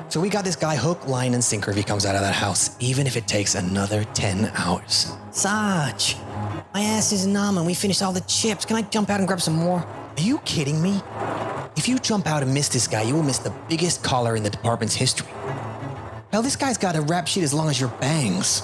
So we got this guy hook, line, and sinker if he comes out of that house, even if it takes another 10 hours. Sarge, my ass is numb and we finished all the chips. Can I jump out and grab some more? Are you kidding me? If you jump out and miss this guy, you will miss the biggest collar in the department's history. Hell, this guy's got a rap sheet as long as your bangs.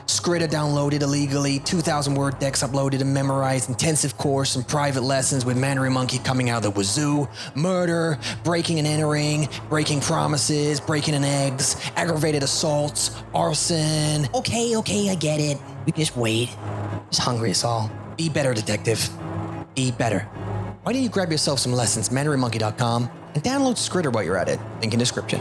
Skritter downloaded illegally, 2,000-word decks uploaded and memorized, intensive course and private lessons with Mandarin Monkey coming out of the wazoo, murder, breaking and entering, breaking promises, breaking and eggs, aggravated assaults, arson. Okay, I get it. We just wait. Just hungry us all. Be better, detective. Be better. Why don't you grab yourself some lessons, mandarinmonkey.com, and download Skritter while you're at it. Link in description.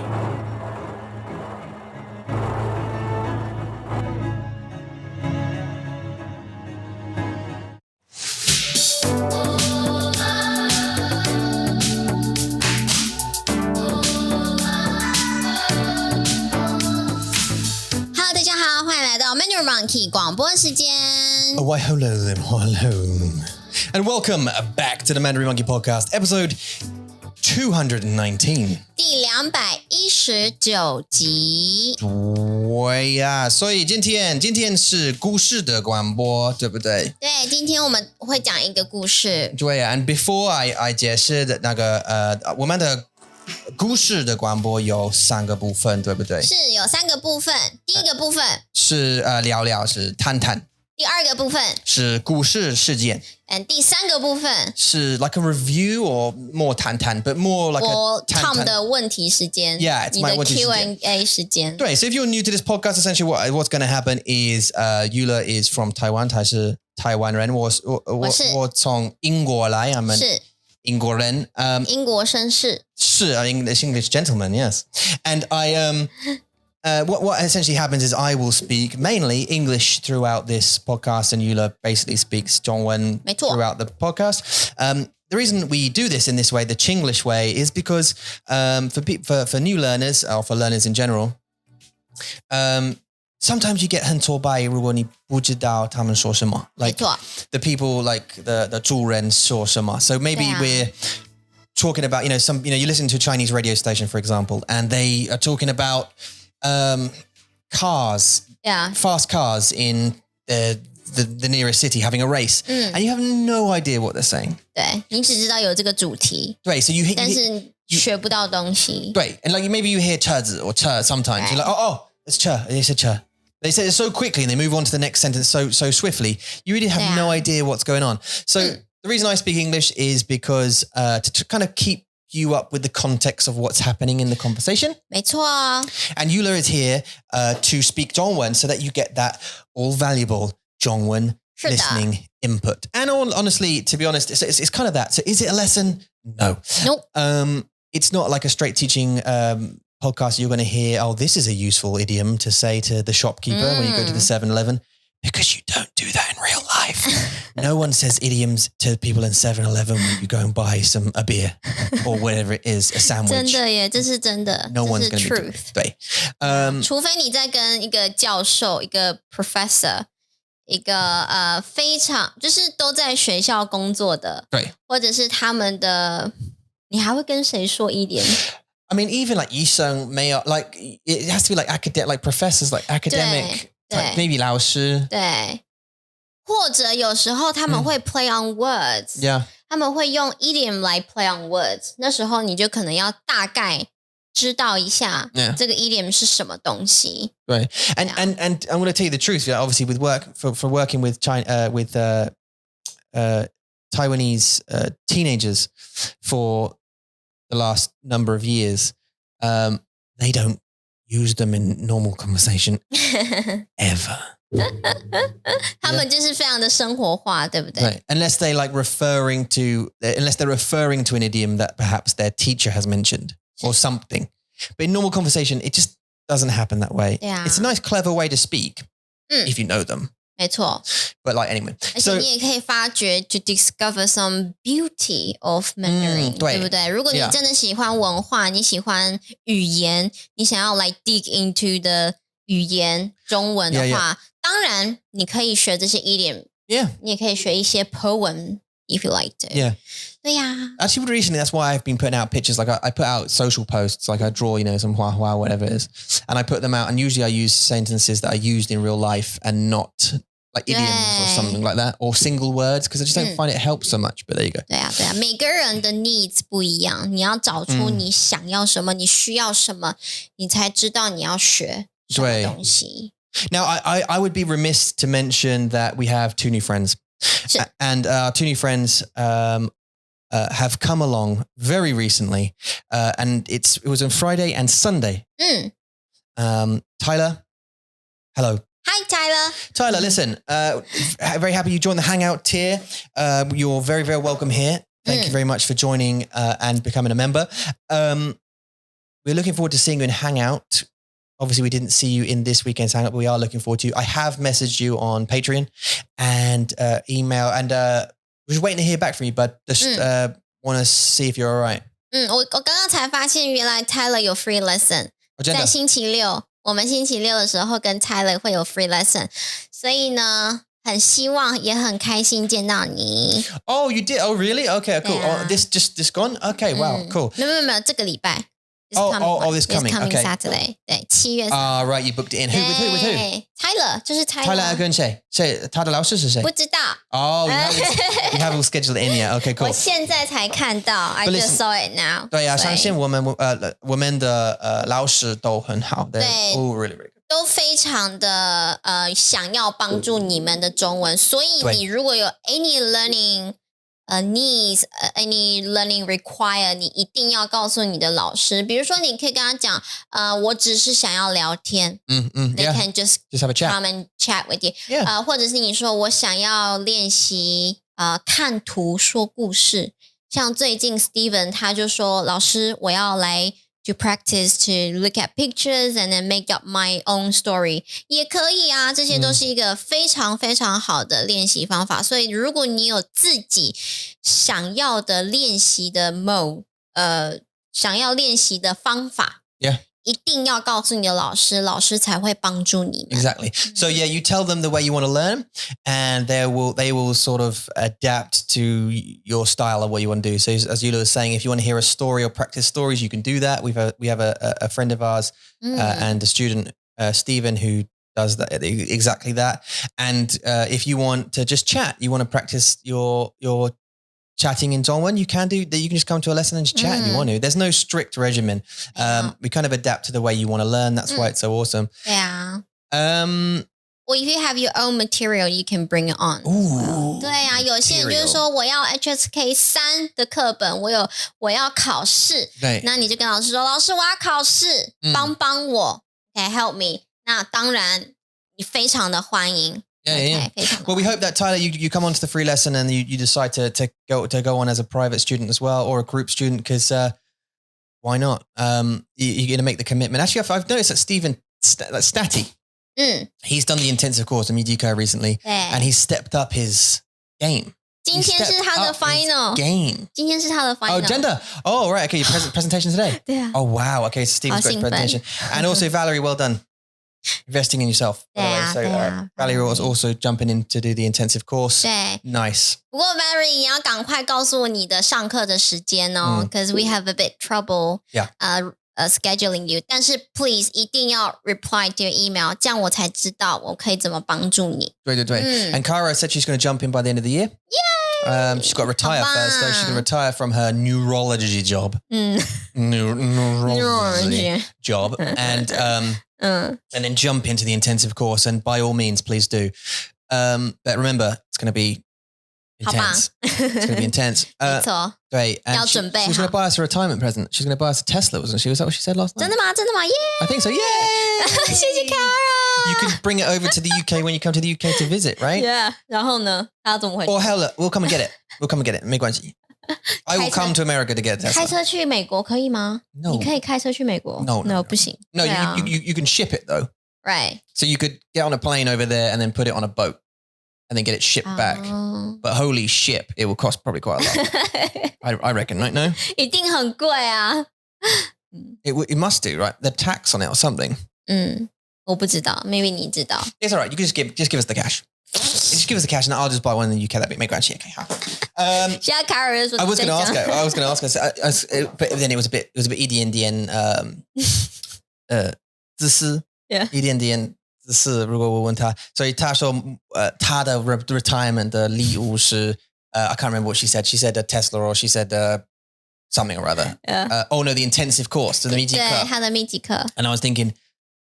Mandarin Monkey 广播时间。Why, hello then, hello. And welcome back to the Mandarin Monkey Podcast, episode 219. 第219集。对呀，所以今天是故事的广播，对不对？对，今天我们会讲一个故事。对呀 ，and before I 解释的那个我们的故事的广播有3个部分，对不对？是有3个部分。第一个部分是聊聊，是谈谈。第2个部分是故事事件。第3个部分是 like a review or more 谈谈 but more like a Tom 的问题时间。Yeah, it's my 你的 Q&A 时间。对 so if you're new to this podcast, essentially what's going to happen is Eula is from Taiwan, 他是台湾人，我从英国来，我们是英国人，英国绅士，是English gentleman, yes. And what essentially happens is I will speak mainly English throughout this podcast, and Eula basically speaks 中文 throughout the podcast. The reason we do this in this way, the Chinglish way, is because for new learners or for learners in general, sometimes you get 很挫败如果你不知道他们说什么 like the people like the 主人说什么 so maybe we're talking about you listen to a Chinese radio station for example and they are talking about cars fast cars in the nearest city having a race and you have no idea what they're saying 对你只知道有这个主题对 so you 但是学不到东西对 and like maybe you hear 车子 or 车 sometimes you're like oh it's 车 it's a 车 They say it so quickly and they move on to the next sentence so swiftly. You really have no idea what's going on. So the reason I speak English is because to kind of keep you up with the context of what's happening in the conversation. 没错啊 And Eula is here to speak Zhongwen so that you get that all valuable Zhongwen listening input. And honestly, to be honest, it's kind of that. So is it a lesson? No. Nope. It's not like a straight teaching podcast you're going to hear, oh, this is a useful idiom to say to the shopkeeper when you go to the 7-Eleven, because you don't do that in real life. No one says idioms to people in 7-Eleven when you go and buy a beer or whatever it is, a sandwich. 真的耶，这是真的 No one's going to be truth. 对除非你在跟一个教授一个 professor 一个非常就是都在学校工作的对或者是他们的你还会跟谁说idiom I mean, even like 医生没有 like it has to be like academic, like professors, like academic, like maybe 老师。对，或者有时候他们会 play on words， 他们会用 idiom 来 play on words， 那时候你就可能要大概知道一下这个 idiom 是什么东西。对 and I'm going to tell you the truth. Obviously, with work for working with Taiwanese teenagers for the last number of years, they don't use them in normal conversation ever. 他们就是非常的生活化，对不对？ Right. Unless they're referring to an idiom that perhaps their teacher has mentioned or something. But in normal conversation, it just doesn't happen that way. Yeah. It's a nice, clever way to speak if you know them. 没错 But like anyway, 而且你也可以发掘 to discover some beauty of Mandarin， 对不对？如果你真的喜欢文化，你喜欢语言，你想要like dig into the 语言中文的话，当然你可以学这些 idiom， 你也可以学一些 poem if you like to. Yeah. 对呀。Actually, recently, that's why I've been putting out pictures. Like I put out social posts, like I draw, some hua hua, whatever it is. And I put them out. And usually I use sentences that I used in real life and not like idioms or something like that. Or single words, because I just don't find it helps so much. But there you go. 对啊，每个人的 needs 不一样，你要找出你想要什么，你需要什么，你才知道你要学什么东西。Now, I would be remiss to mention that we have 2 new friends. And our 2 new friends have come along very recently. And it was on Friday and Sunday. Tyler, hello. Hi, Tyler. Tyler, listen, very happy you joined the Hangout tier. You're very, very welcome here. Thank you very much for joining and becoming a member. We're looking forward to seeing you in Hangout. Obviously, we didn't see you in this weekend's Hangout, but we are looking forward to you. I have messaged you on Patreon and email, and we're just waiting to hear back from you, but just want to see if you're all right. 我刚刚才发现，原来 Tyler 有 free lesson，在星期六，我们星期六的时候跟 Tyler 会有 free lesson， 所以呢，很希望也很开心见到你。Oh, you did? Oh, really? Okay, cool. Oh, this gone? Okay, wow, cool. 没有，这个礼拜。This coming okay. Saturday. 对，7月3号。Right, you booked it in. With who? Tyler， 就是 Tyler。 Tyler 跟谁？他的老师是谁？不知道。Oh, you haven't scheduled it in yet. Okay, cool. 我现在才看到 I just saw it now. 对呀，相信我们的老师都很好的。对 ，Oh, really, really good. 都非常的想要帮助你们的中文，所以你如果有 any learning needs, any learning require, 你一定要告诉你的老师。比如说，你可以跟他讲，我只是想要聊天，they can just have a chat, come and chat with you. Yeah. 或者是你说我想要练习看图说故事，像最近 Steven 他就说，老师，我要来to practice to look at pictures and then make up my own story 也可以啊，这些都是一个非常非常好的练习方法。所以如果你有自己想要的练习的 mode， 想要练习的方法， Yeah. 一定要告诉你的老师，老师才会帮助你们。 Exactly. So yeah, you tell them the way you want to learn, and they will sort of adapt to your style of what you want to do. So as Yula was saying, if you want to hear a story or practice stories, you can do that. We have a friend of ours and a student, Stephen, who does that exactly that. And if you want to just chat, you want to practice your chatting in Dongwon, you can just come to a lesson and just chat if you want to. There's no strict regimen. We kind of adapt to the way you want to learn. That's why it's so awesome. Yeah. Well, if you have your own material, you can bring it on. 对啊，有些人就是说我要 HSK 3的课本，我要考试，对，那你就跟老师说，老师我要考试，帮我 ，Okay, help me. 那当然你非常的欢迎。Yeah. Well, we hope that Tyler, you come onto the free lesson and you decide to go on as a private student as well, or a group student, because why not? You're going to make the commitment. Actually, I've noticed that Stephen Statty, he's done the intensive course in Midiko recently, and he's stepped up his game. 今天是他的 final game. 今天是他的 final. Oh, gender. Oh, right. Okay, your presentation today. 对啊。Oh, wow. Okay, so Stephen's great presentation. And also Valerie, well done. Investing in yourself. So Valerie was also jumping in to do the intensive course. 对 Nice. 不过 Valerie 你要赶快告诉我你的上课的时间哦 because we have a bit trouble scheduling you. 但是 please 一定要 reply to your email, 这样我才知道我可以怎么帮助你。对。And Cara said she's going to jump in by the end of the year. Yay! She's got to retire first, though. She's going to retire from her neurology job. Neurology job. And then jump into the intensive course. And by all means, please do. But remember, it's going to be intense. It's going to be intense. 没错。对。And 要准备好。she was going to buy us a retirement present. She's going to buy us a Tesla, wasn't she? Was that what she said last night? 真的吗？Yeah! I think so. Yeah! 谢谢 Cara! You can bring it over to the UK when you come to the UK to visit, right? Yeah. 然后呢？他要怎么回去？ Or hell, we'll come and get it. 没关系。I will come to America to get a Tesla. 开车去美国可以吗？ No. 你可以开车去美国 No, 不行。No, you can ship it though. Right. So you could get on a plane over there and then put it on a boat and then get it shipped back. But holy shit, it will cost probably quite a lot. I reckon, right? No? 一定很贵啊。It must do, right? The tax on it or something. 我不知道 ，maybe 你知道。 It's all right. You can just give us the cash. just give us the cash and I'll just buy one in the UK. That'd be 没关系. Okay, 好. 现在卡尔说 I was going to ask her, but then it was a bit 一点点自私 一点点自私如果我问他所以他说他的 retirement 的礼物是I can't remember what she said. She said a Tesla or she said something or other. Oh no, the intensive course, the 密集课. 对，他的密集课. And I was thinking,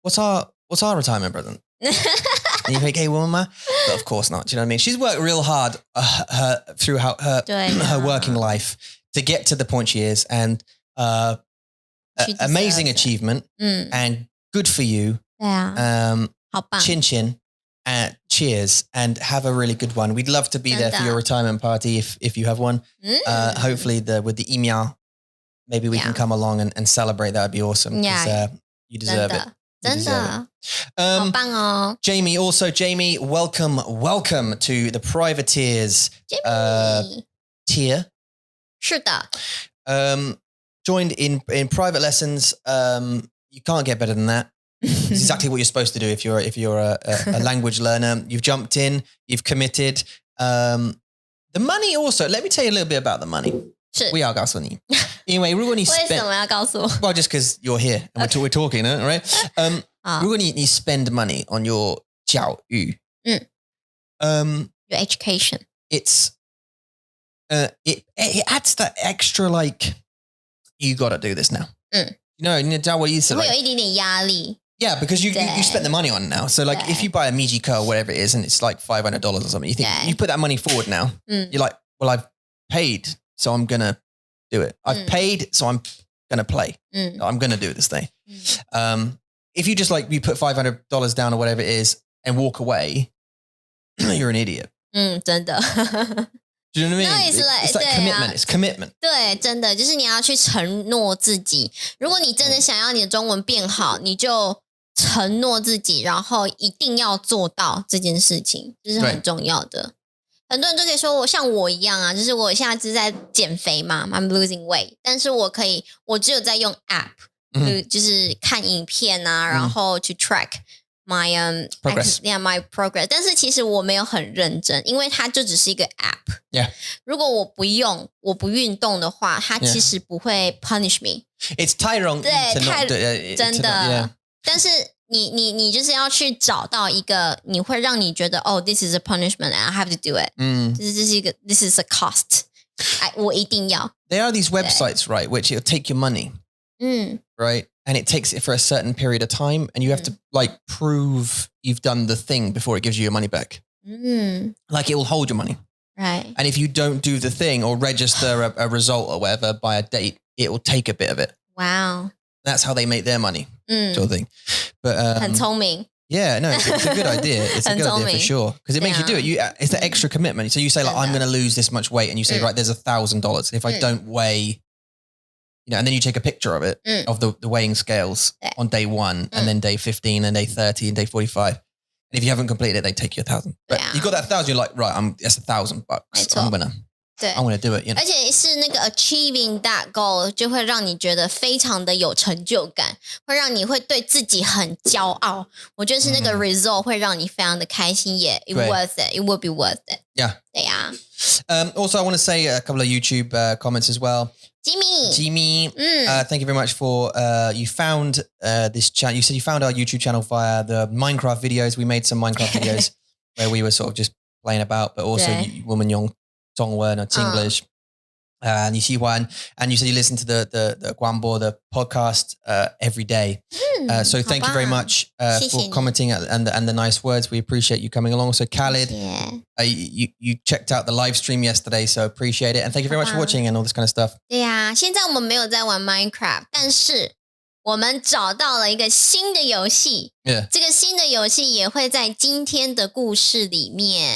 what's our retirement present? And you think, hey, woman, ma? But of course not. Do you know what I mean? She's worked real hard throughout her working life to get to the point she is, and amazing achievement, and good for you. 对啊，好棒。Chin chin. Cheers and have a really good one. We'd love to be there for your retirement party if you have one. Hopefully with the email, maybe we can come along and celebrate. That would be awesome. Yeah, you deserve it. 真的，好棒哦。Jamie, welcome to the privateers tier. 是的。Joined in private lessons. You can't get better than that. It's exactly what you're supposed to do if you're a language learner. You've jumped in, you've committed. The money also, let me tell you a little bit about the money. 是。我要告诉你。因为如果你 spend 为什么要告诉我 Well, just because you're here and we're talking, right? 如果你 spend money on your 教育 your education. It's it adds that extra like you got to do this now. You know what you said. 会有一点点压力。Yeah, because you spent the money on it now. So like if you buy a Mijiko or whatever it is and it's like $500 or something, you think you put that money forward now. You're like, well, I've paid, so I'm going to do it. I've paid, so I'm going to play. I'm going to do this thing. If you just like, you put $500 down or whatever it is and walk away, you're an idiot. 真的。Do you know what I mean? No, it's like commitment. It's commitment. 对，真的就是你要去承诺自己。如果你真的想要你的中文变好，你就承诺自己，然后一定要做到这件事情，这是很重要的。很多人就可以说我像我一样啊，就是我现在是在减肥嘛 ，I'm losing weight， 但是我只有在用 app，就是看影片啊，然后去 track my my progress， 但是其实我没有很认真，因为它就只是一个 app。如果我不用，我不运动的话，它其实不会 punish me。It's Tyrone， 对，真的。但是你就是要去找到一个你会让你觉得this is a punishment and I have to do it。这是一个 this is a cost。我一定要。There are these websites, right, which it'll take your money, right, and it takes it for a certain period of time, and you have to like prove you've done the thing before it gives you your money back. Like it will hold your money, right? And if you don't do the thing or register a result or whatever by a date, it will take a bit of it. Wow. That's how they make their money, sort of thing. But 很聪明. Yeah, no, it's a good idea. It's a good idea for sure because it makes you do it. It's the extra commitment. So you say like, I'm going to lose this much weight, and you say, right, there's $1,000. If I don't weigh, and then you take a picture of it of the weighing scales on day 1, and then day 15, and day 30, and day 45. And if you haven't completed it, they take you $1,000. But you got that 1,000, you're like, right, that's $1,000. I'm gonna do it. 而且是那个 achieving that goal 就会让你觉得非常的有成就感，会让你会对自己很骄傲。我觉得是那个 result 会让你非常的开心，也 it worth it. It will be worth it. Yeah. 对呀。Also, I want to say a couple of YouTube comments as well. Jimmy, thank you very much for you found this channel. You said you found our YouTube channel via the Minecraft videos. We made some Minecraft videos where we were sort of just playing about, but also woman young. 中文 or Chinglish, 你喜欢 and you said you listen to the Guanbo, the podcast every day. So thank you very much for commenting and the nice words. We appreciate you coming along. So Khalid, you checked out the live stream yesterday, so appreciate it. And thank you very much for watching and all this kind of stuff. 对呀，现在我们没有在玩 Minecraft， 但是我们找到了一个新的游戏，这个新的游戏也会在今天的故事里面。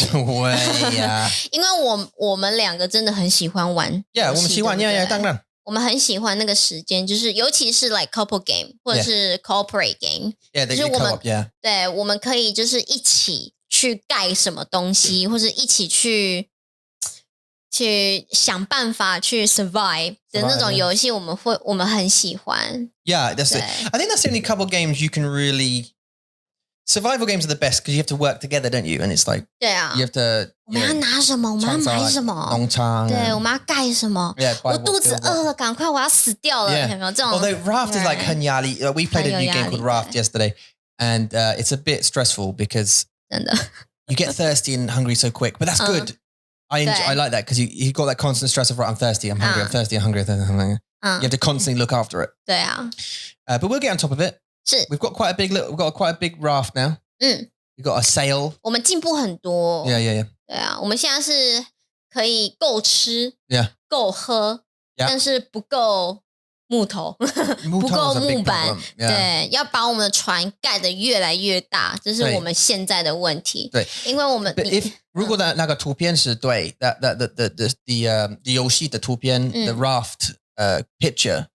因为我们两个真的很喜欢玩游戏，我们喜欢，当然，我们很喜欢那个时间，就是尤其是 like couple game 或者是 corporate game， 就是我们对，我们可以就是一起去盖什么东西，或者一起去想办法去 survive 的那种游戏，我们很喜欢。Yeah, that's it. I think that's the only couple games you can really survival games are the best because you have to work together, don't you? And it's like, 对啊 you have to. 我们要拿什么？我们要买什么？农场对，我们要盖什么？ Yeah, 我肚子饿了，赶快，我要死掉了， Yeah. 有没有这种 Although Raft is like 很压力. We played a new game called Raft 对 yesterday, and it's a bit stressful because 真的 you get thirsty and hungry so quick. But that's good. I like that because you got that constant stress of, right, I'm thirsty, I'm hungry, I'm thirsty, I'm hungry, I'm hungry. You have to constantly look after it. 对啊， But we'll get on top of it. 是 We've got quite a big raft now. 嗯， We've got a sail. 我们进步很多。 Yeah. 对啊，我们现在是可以够吃 Yeah. 够喝 Yeah. 但是不够木头，不够 Muto's a big 木板 problem. Yeah. 对，要把我们的船盖得越来越大，这是我们现在的问题。对，因为我们 But if 如果那个图片是对 the 游戏的图片 the raft picture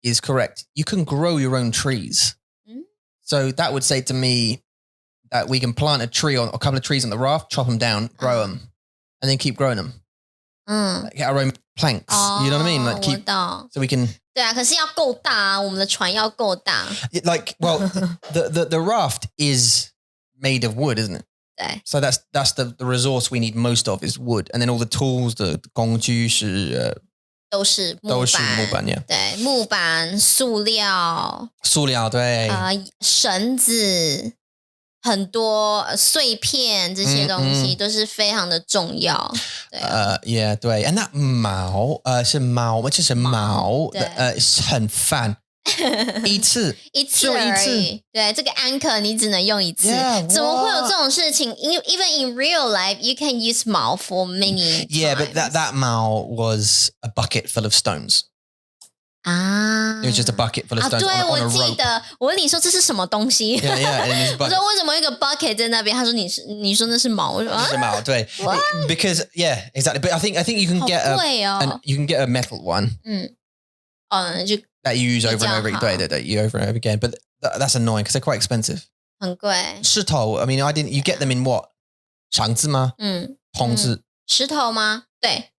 is correct, you can grow your own trees. So that would say to me that we can plant a tree or a couple of trees on the raft, chop them down, grow them, and then keep growing them. Get our own planks. You know what I mean? Like 我懂 so we can. 对啊，可是要够大啊，我们的船要够大。 Like, well, the raft is made of wood, isn't it? 对 So that's the resource we need most of is wood, and then all the tools, the 工具是都是木都是木板，板 yeah. 对，木板、塑料、塑料对绳子，很多碎片这些东西都是非常的重要。对，yeah 对 ，and that 毛是毛，就是毛对很烦，一次而已。对，这个 anchor 你只能用一次。Yeah, 怎么会有这种事情？Even in real life, you can use 毛 for many. Yeah, times. but that 毛 was a bucket full of stones. 啊 It was just a bucket full of 啊， stones 对， on 我 a 记 rope. 得，我问你说这是什么东西？ Yeah, and it was a 我 bucket. 说为什么有一个 bucket 在那边？他说你说那是毛，我说啊，是毛对 because yeah, exactly. But I think you can 好 get 贵哦。 you can get a metal one 就 that you use over and over again. 对 you over and over again. But that's annoying because they're quite expensive. 很贵。石头 I mean, you get them in what? 箱子吗？桶子。石头吗？对，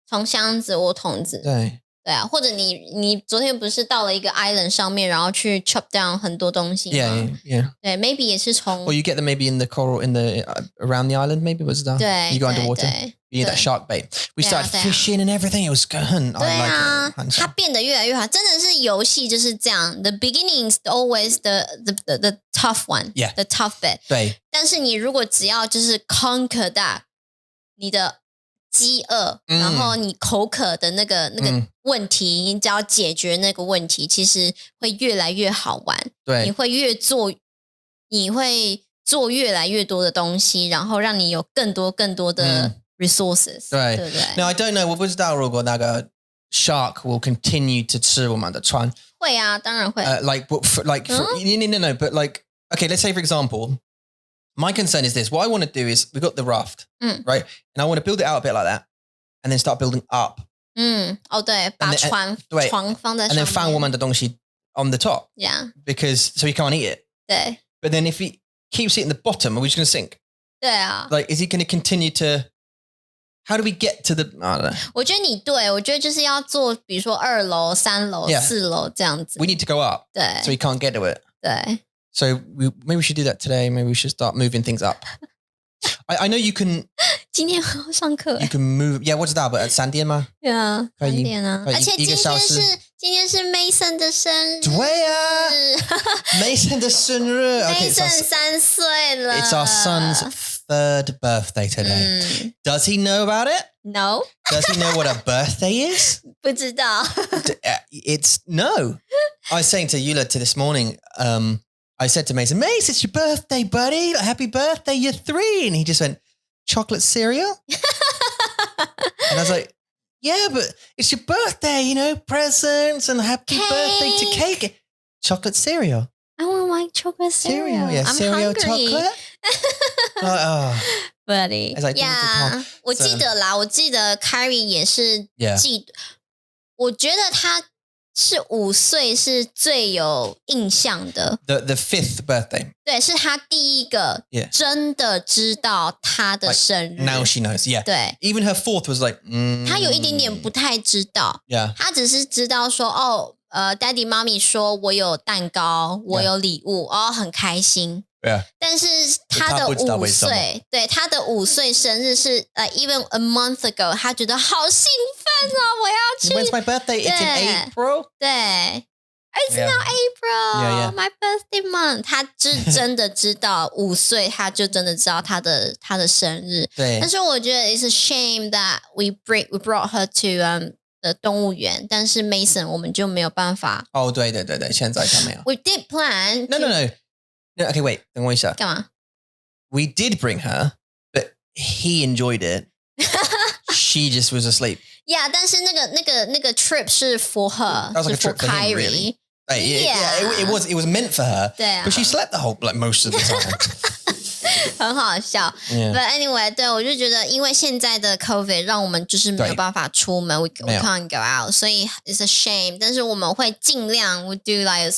从箱子或桶子。对啊，或者你昨天不是到了一个 island 上面，然后去 chop down 很多东西吗 Yeah. 对 ，maybe 也是从 Or you get them maybe in the coral around the island maybe was that? 对 You go underwater. 对 You need that shark bait. We 对啊 started 对啊 fishing and everything. It was good. 对 I 啊 like it. 它变得越来越好，真的是游戏就是这样。The beginning is always the tough one, Yeah. the tough bit. 对但是你如果只要就是 conquer that 你的饥饿，然后你口渴的那个问题，你只要解决那个问题，其实会越来越好玩。对你会做越来越多的东西，然后让你有更多的 resources，对不对 Now I don't know. 我不知道如果那个 shark will continue to 吃我们的船。会啊，当然会。No. But like, okay, let's say for example, my concern is this. What I want to do is we've got the raft, right? And I want to build it out a bit like that, and then start building up. 哦对，把床放在上面 and then 放我们的东西 on the top. Yeah. Because so he can't eat it. 对 But then if he keeps it in the bottom, are we just going to sink? 对啊， Like, is he going to continue to? How do we get to the? I don't know. 我觉得你对，我觉得就是要做，比如说2楼、3楼、 Yeah. 4楼这样子。 We need to go up. 对 So he can't get to it. 对。 So maybe we should do that today. Maybe we should start moving things up. I know you can. 今天还要上课 You can move. Yeah, what's that? But 3点吗？对啊，3点啊，可以而且今天是 Mason 的生日，对啊，Mason 的生日。Okay, Mason 3岁了。 It's our son's 3rd birthday today. Does he know about it? No. Does he know what a birthday is? 不知道。It's no. I was saying to Eula this morning, I said to Mason, Mace, it's your birthday, buddy. Like, happy birthday, you're 3. And he just went, chocolate cereal? And I was like, yeah, but it's your birthday, you know, presents and happy birthday to cake. Chocolate cereal. I want my chocolate cereal. Yeah, I'm cereal hungry. chocolate. Buddy. It's like, yeah. 我记得 Kyrie 也是我觉得他是5岁是最有印象的。The 5th birthday. 对，是他第一个真的知道他的生日。Now she knows, yeah. 对 Even her 4th was like, 他有一点点不太知道。Yeah. 他只是知道说，Daddy 妈咪说我有蛋糕，我有礼物，很开心。Yeah. 但是他的5岁，对他的5岁生日是even a month ago， 他觉得好兴奋哦，我要去。When's my birthday? It's in April. 对。It's now April, my birthday month. 他是真的知道5岁，他就真的知道他的生日。对。但是我觉得 it's a shame that we brought her to 动物园，但是 Mason 我们就没有办法。哦，对，现在他没有。We did plan. No. Okay, wait. 等我一下。干嘛 We did bring her, but he enjoyed it. She just was asleep. Yeah, 但是那个 trip 是 for her. That was like a trip for him, really. It was meant for her. 对啊。But she slept the whole most of the time. 很好笑。But anyway， 对，我就觉得因为现在的 COVID 让我们就是没有办法出门 we can't go out， 所以 it's a shame。但是我们会尽量 we do like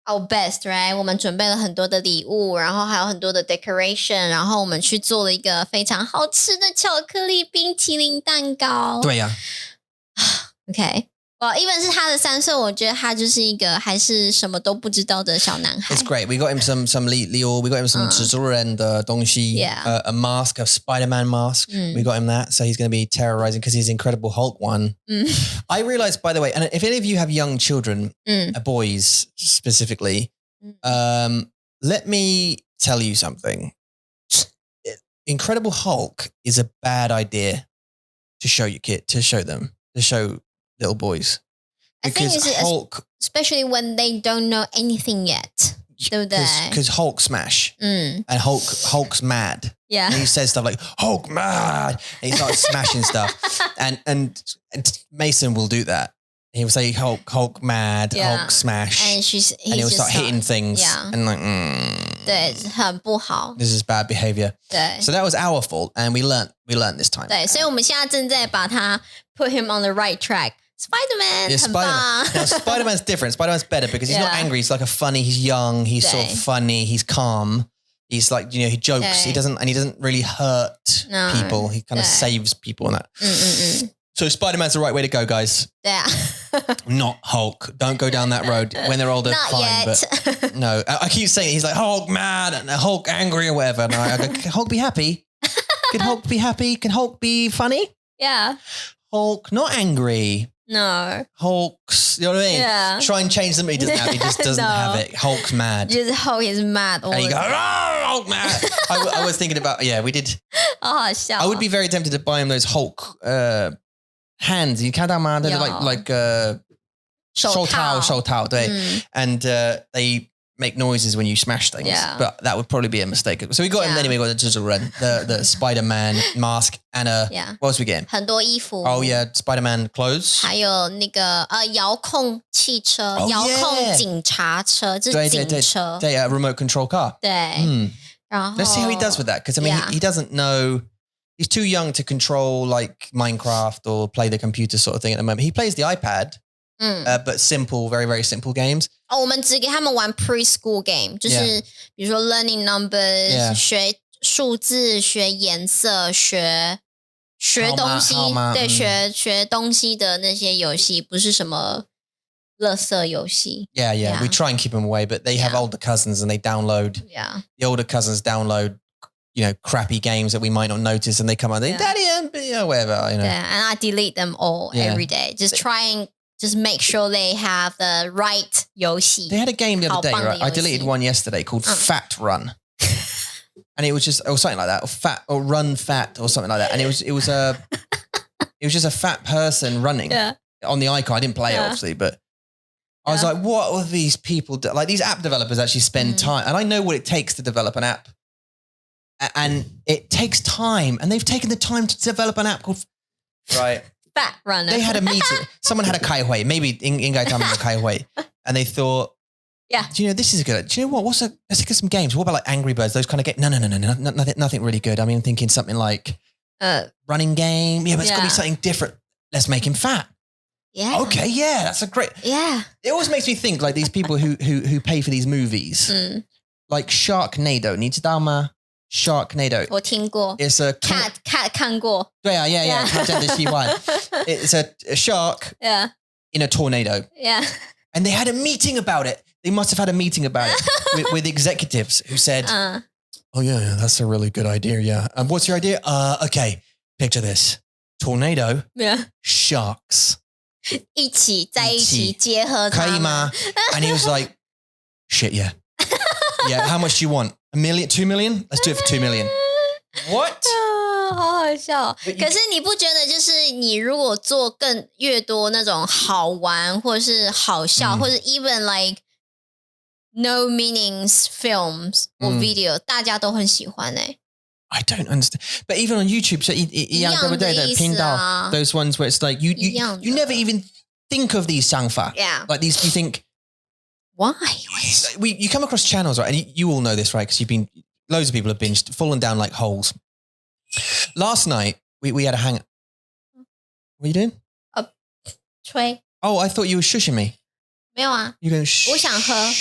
our best, right？ 我们准备了很多的礼物，然后还有很多的 decoration， 然后我们去做了一个非常好吃的巧克力冰淇淋蛋糕。对呀。OK。even 是他的3岁，我觉得他就是一个还是什么都不知道的小男孩。It's great. We got him some Leo. We got him some 制作人的东西。A mask, a Spider-Man mask. We got him that, so he's going to be terrorizing because he's Incredible Hulk one. I realized, by the way, and if any of you have young children, boys specifically, let me tell you something. Incredible Hulk is a bad idea to show little boys. Because Hulk, especially when they don't know anything yet. 对不对 Because Hulk smash. And Hulk's mad. Yeah. And he says stuff like, Hulk mad. And he starts smashing stuff. And Mason will do that. He will say Hulk mad, Hulk smash. And he'll start hitting things. And like, 对，很不好。This is bad behavior. 对。So that was our fault. And we learned this time. 对，所以我们现在正在把他 put him on the right track. Spider-Man, 很棒。Now, Spider-Man's different. Spider-Man's better because he's not angry. He's like he's young. He's sort of funny. He's calm. He's like, he jokes. He doesn't really hurt people. He kind of saves people and that. So Spider-Man's the right way to go, guys. Yeah. Not Hulk. Don't go down that road. When they're older, not fine. Yet. But no, I keep saying he's like Hulk mad and Hulk angry or whatever. And I go, can Hulk be happy? Can Hulk be happy? Can Hulk be funny? Yeah. Hulk not angry. No. Hulk's, you know what I mean? Yeah. Try and change them. He doesn't have it. He just doesn't have it. Hulk's mad. Just Hulk is mad all and the you go, time. oh, Hulk mad. I was thinking about, we did. 好好笑。 I would be very tempted to buy him those Hulk hands. You can't like 手套, 对. And they make noises when you smash things. Yeah. But that would probably be a mistake. So we got him anyway. We got the Spider-Man mask and what else we get him? 很多衣服。Oh yeah, Spider-Man clothes. 还有那个遥控汽车，遥控警察车，这是警车。对 remote control car. 对。然后 Let's see how he does with that because I mean he doesn't know. He's too young to control like Minecraft or play the computer sort of thing at the moment. He plays the iPad. But simple, very, very simple games. 我们只给他们玩 preschool game， 就是比如说 learning numbers， 学数字，学颜色，学东西，对，学东西的那些游戏，不是什么垃圾游戏。Yeah. We try and keep them away, but they have older cousins and they download. Yeah. The older cousins download, crappy games that we might not notice, and they come out, Daddy, whatever. Yeah, and I delete them all every day. Just trying. Just make sure they have the right 游戏. They had a game the other day, right? I deleted one yesterday called Fat Run. And it was just, or something like that, or Run Fat or something like that. And it was just a fat person running on the icon. I didn't play it obviously, but I was like, what are these people do? Like these app developers actually spend time, and I know what it takes to develop an app. And it takes time, and they've taken the time to develop an app called, right. Fat runner. They had a meeting. Someone had a kaihui, maybe in Gaitam a kaihui, and they thought, this is good. Do you know what? Let's think of some games. What about like Angry Birds? Those kind of games? No, nothing really good. I mean, I'm thinking something like running game. Yeah, but it's got to be something different. Let's make him fat. Yeah. Okay. Yeah, that's a great. Yeah. It always makes me think like these people who pay for these movies, like Sharknado. 你知道吗? Sharknado. 我听过. It's a cat 看过. 对啊 yeah. 他真的喜欢. It's a shark in a tornado. Yeah. And they had a meeting about it. They must have had a meeting about it with executives who said, oh, yeah, that's a really good idea, yeah. What's your idea? Okay, picture this. Tornado, sharks. 一起在一起结合他们。可以吗? And he was like, shit, yeah. Yeah, how much do you want? $1 million? 2 million? Let's do it for 2 million. What? 好好笑。可是你不觉得就是你如果做更越多那种好玩或者是好笑或者 even like no meanings films or video 大家都很喜欢I don't understand. But even on YouTube, so 一样对不对的频道 those ones where it's like you never even think of these 想法 like these you think why you come across channels right and you all know this right because you've been loads of people have binged fallen down like holes. Last night we had a hang. What are you doing? 吹 Oh, I thought you were shushing me. 没有啊 You're going shh. 我想喝 I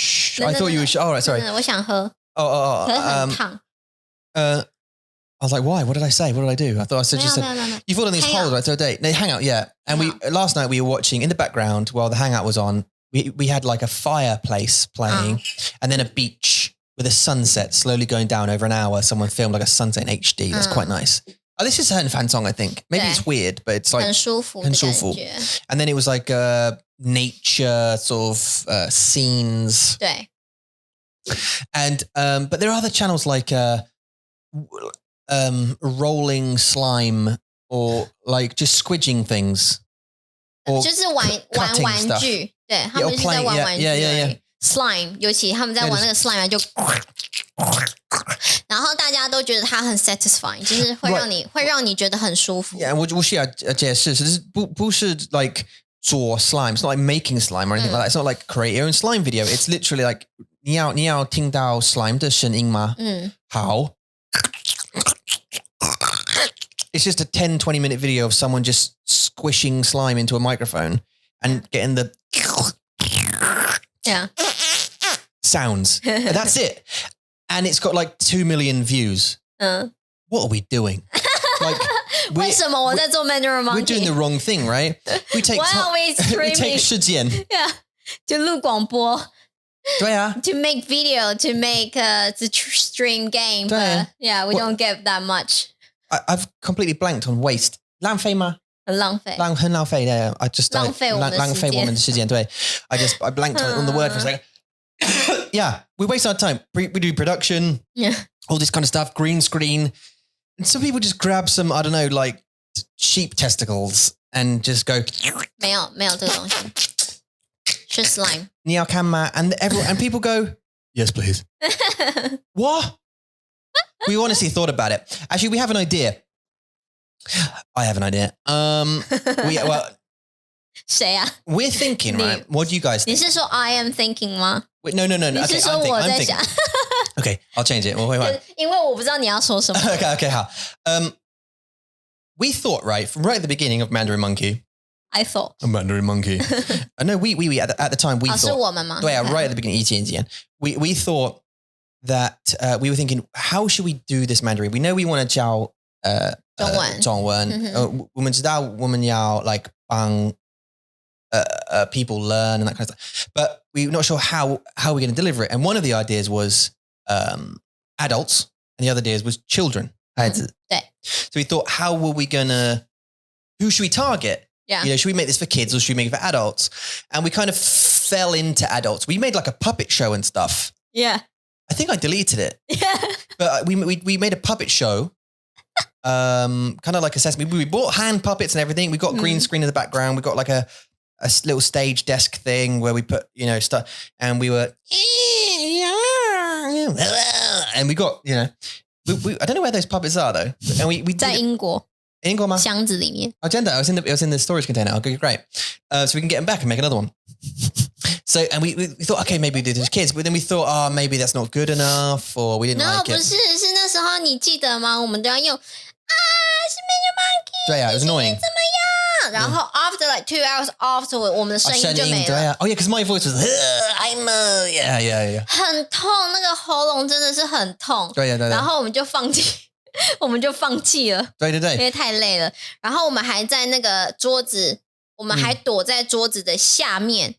thought you were all right, sorry. 我想喝 可是很烫 I was like, why? What did I say? What did I do? I thought I said, just said, no. you fall on these holes, right? So a day, they hang out, yeah. And last night we were watching in the background while the hangout was on. We had like a fireplace playing and then a beach with a sunset slowly going down over an hour. Someone filmed like a sunset in HD. That's quite nice. Oh, this is a fan song, I think. Maybe it's weird, but it's like 很舒服的感觉 And then it was like nature sort of scenes. 对 And but there are other channels like rolling slime or like just squidging things. Or 就是玩具对他们就是在玩玩具 slime 尤其他们在玩那个 slime 就然后大家都觉得它很 satisfying 就是会让你觉得很舒服 Yeah, 我是要解释 so this 不是 like 做 slime. It's not like making slime or anything like that. It's not like create your own slime video. It's literally like 你要听到 slime 的声音吗? How? It's just a 10-20 minute video of someone just squishing slime into a microphone and getting the sounds. That's it. And it's got like 2 million views. What are we doing? Like, 为什么我在做 Mandarin Monkey? We're doing the wrong thing, right? We take Why are we streaming? We take 时间 Yeah. 就录广播对啊 To make video, to make to stream game. But yeah, we don't get that much. I've completely blanked on waste. 浪费吗? 很浪费 很浪费 yeah. I just 浪费我们的时间 I blanked on the word for a second. Yeah, we waste our time. We do production, all this kind of stuff, green screen. And some people just grab some, I don't know, like sheep testicles and just go. 没有这个东西是 slime. 你要看吗? And people go, yes, please. What? We honestly thought about it. Actually, we have an idea. I have an idea.谁啊? We're thinking, right? What do you guys think? 你是说 I am thinking 吗? Wait, no. 你是说我在想 Okay, I'll change it. 因为我不知道你要说什么 Okay, 好 we thought, right, from right at the beginning of Mandarin Monkey. I thought. Mandarin Monkey. No, we at the time we thought. 是我们吗? Right at the beginning, 以前 we thought that we were thinking, how should we do this Mandarin? We know we want to 教中文我们知道我们要 like 帮people learn and that kind of stuff. But we're not sure how we're going to deliver it. And one of the ideas was adults and the other ideas was children. So we thought, who should we target? Yeah. You know, should we make this for kids or should we make it for adults? And we kind of fell into adults. We made like a puppet show and stuff. Yeah. I think I deleted it. Yeah. But we made a puppet show. Kind of like a Sesame. We bought hand puppets and everything. We got green screen in the background. We got like a little stage desk thing where we put, you know, stuff. And we were, and we got, you know, I don't know where those puppets are though. And we 在英国 吗? 箱子里面 Oh, Gender, it was in the storage container. Okay, great. So we can get them back and make another one. So, and we thought, okay, maybe we do this kids, but then we thought, maybe that's not good enough, or we didn't like it. 不是那时候你记得吗？我们都要用是 Mandarin Monkey. 对啊 it was annoying. 怎么样？然后 after like 2 hours after 我们的声音就没了。Oh yeah, because my voice was, I'm yeah. 很痛，那个喉咙真的是很痛。对。然后我们就放弃了。对。因为太累了。然后我们还在那个桌子，我们还躲在桌子的下面。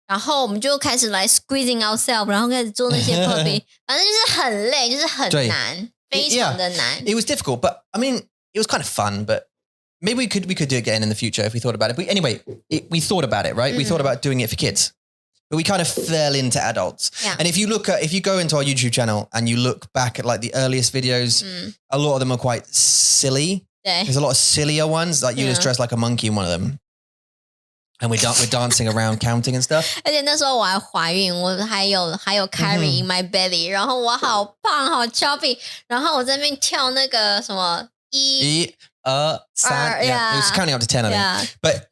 然后我们就开始来 squeezing ourselves， 然后开始做那些 puppy， 反正就是很累，就是很难，非常的难。It was difficult, but I mean, it was kind of fun, but maybe we could do it again in the future if we thought about it. But anyway, we thought about it, right? We thought about doing it for kids. But we kind of fell into adults. Yeah. And if you go into our YouTube channel and you look back at like the earliest videos, a lot of them are quite silly. There's a lot of sillier ones. Like you just dress like a monkey in one of them. And we're dancing around counting and stuff. 而且那时候我还怀孕，我还有 carry in my belly， 然后我好胖好 chubby， 然后我在那边跳那个什么1 2 3 it was counting up to 10 I think. But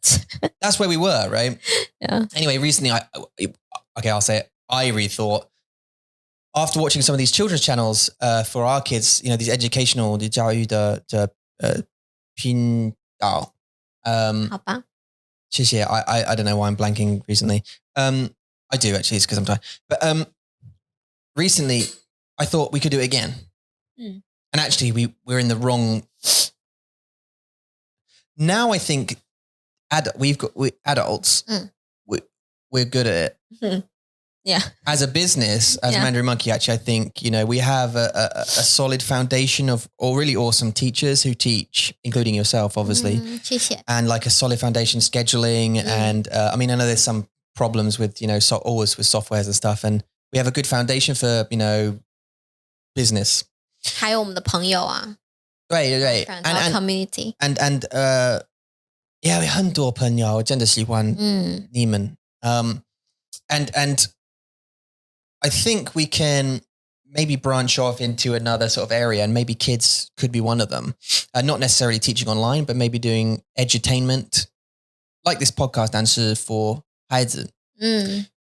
that's where we were, right? Yeah. Anyway, recently I'll say it. I rethought after watching some of these children's channels for our kids, you know, these educational 教育的频道。好吧。谢谢. I don't know why I'm blanking recently. I do actually. It's because I'm tired. But recently, I thought we could do it again. And actually, we're in the wrong. Now I think we adults. We're good at it. Yeah. As a business, as Mandarin Monkey, actually, I think, you know, we have a solid foundation of really awesome teachers who teach, including yourself, obviously. 谢谢. And like a solid foundation scheduling. And I mean, I know there's some problems with, you know, always with softwares and stuff. And we have a good foundation for, you know, business. 还有我们的朋友啊. Right. And community. And yeah, 很多朋友真的喜欢你们. And I think we can maybe branch off into another sort of area, and maybe kids could be one of them. Not necessarily teaching online, but maybe doing edutainment, like this podcast answer for 孩子.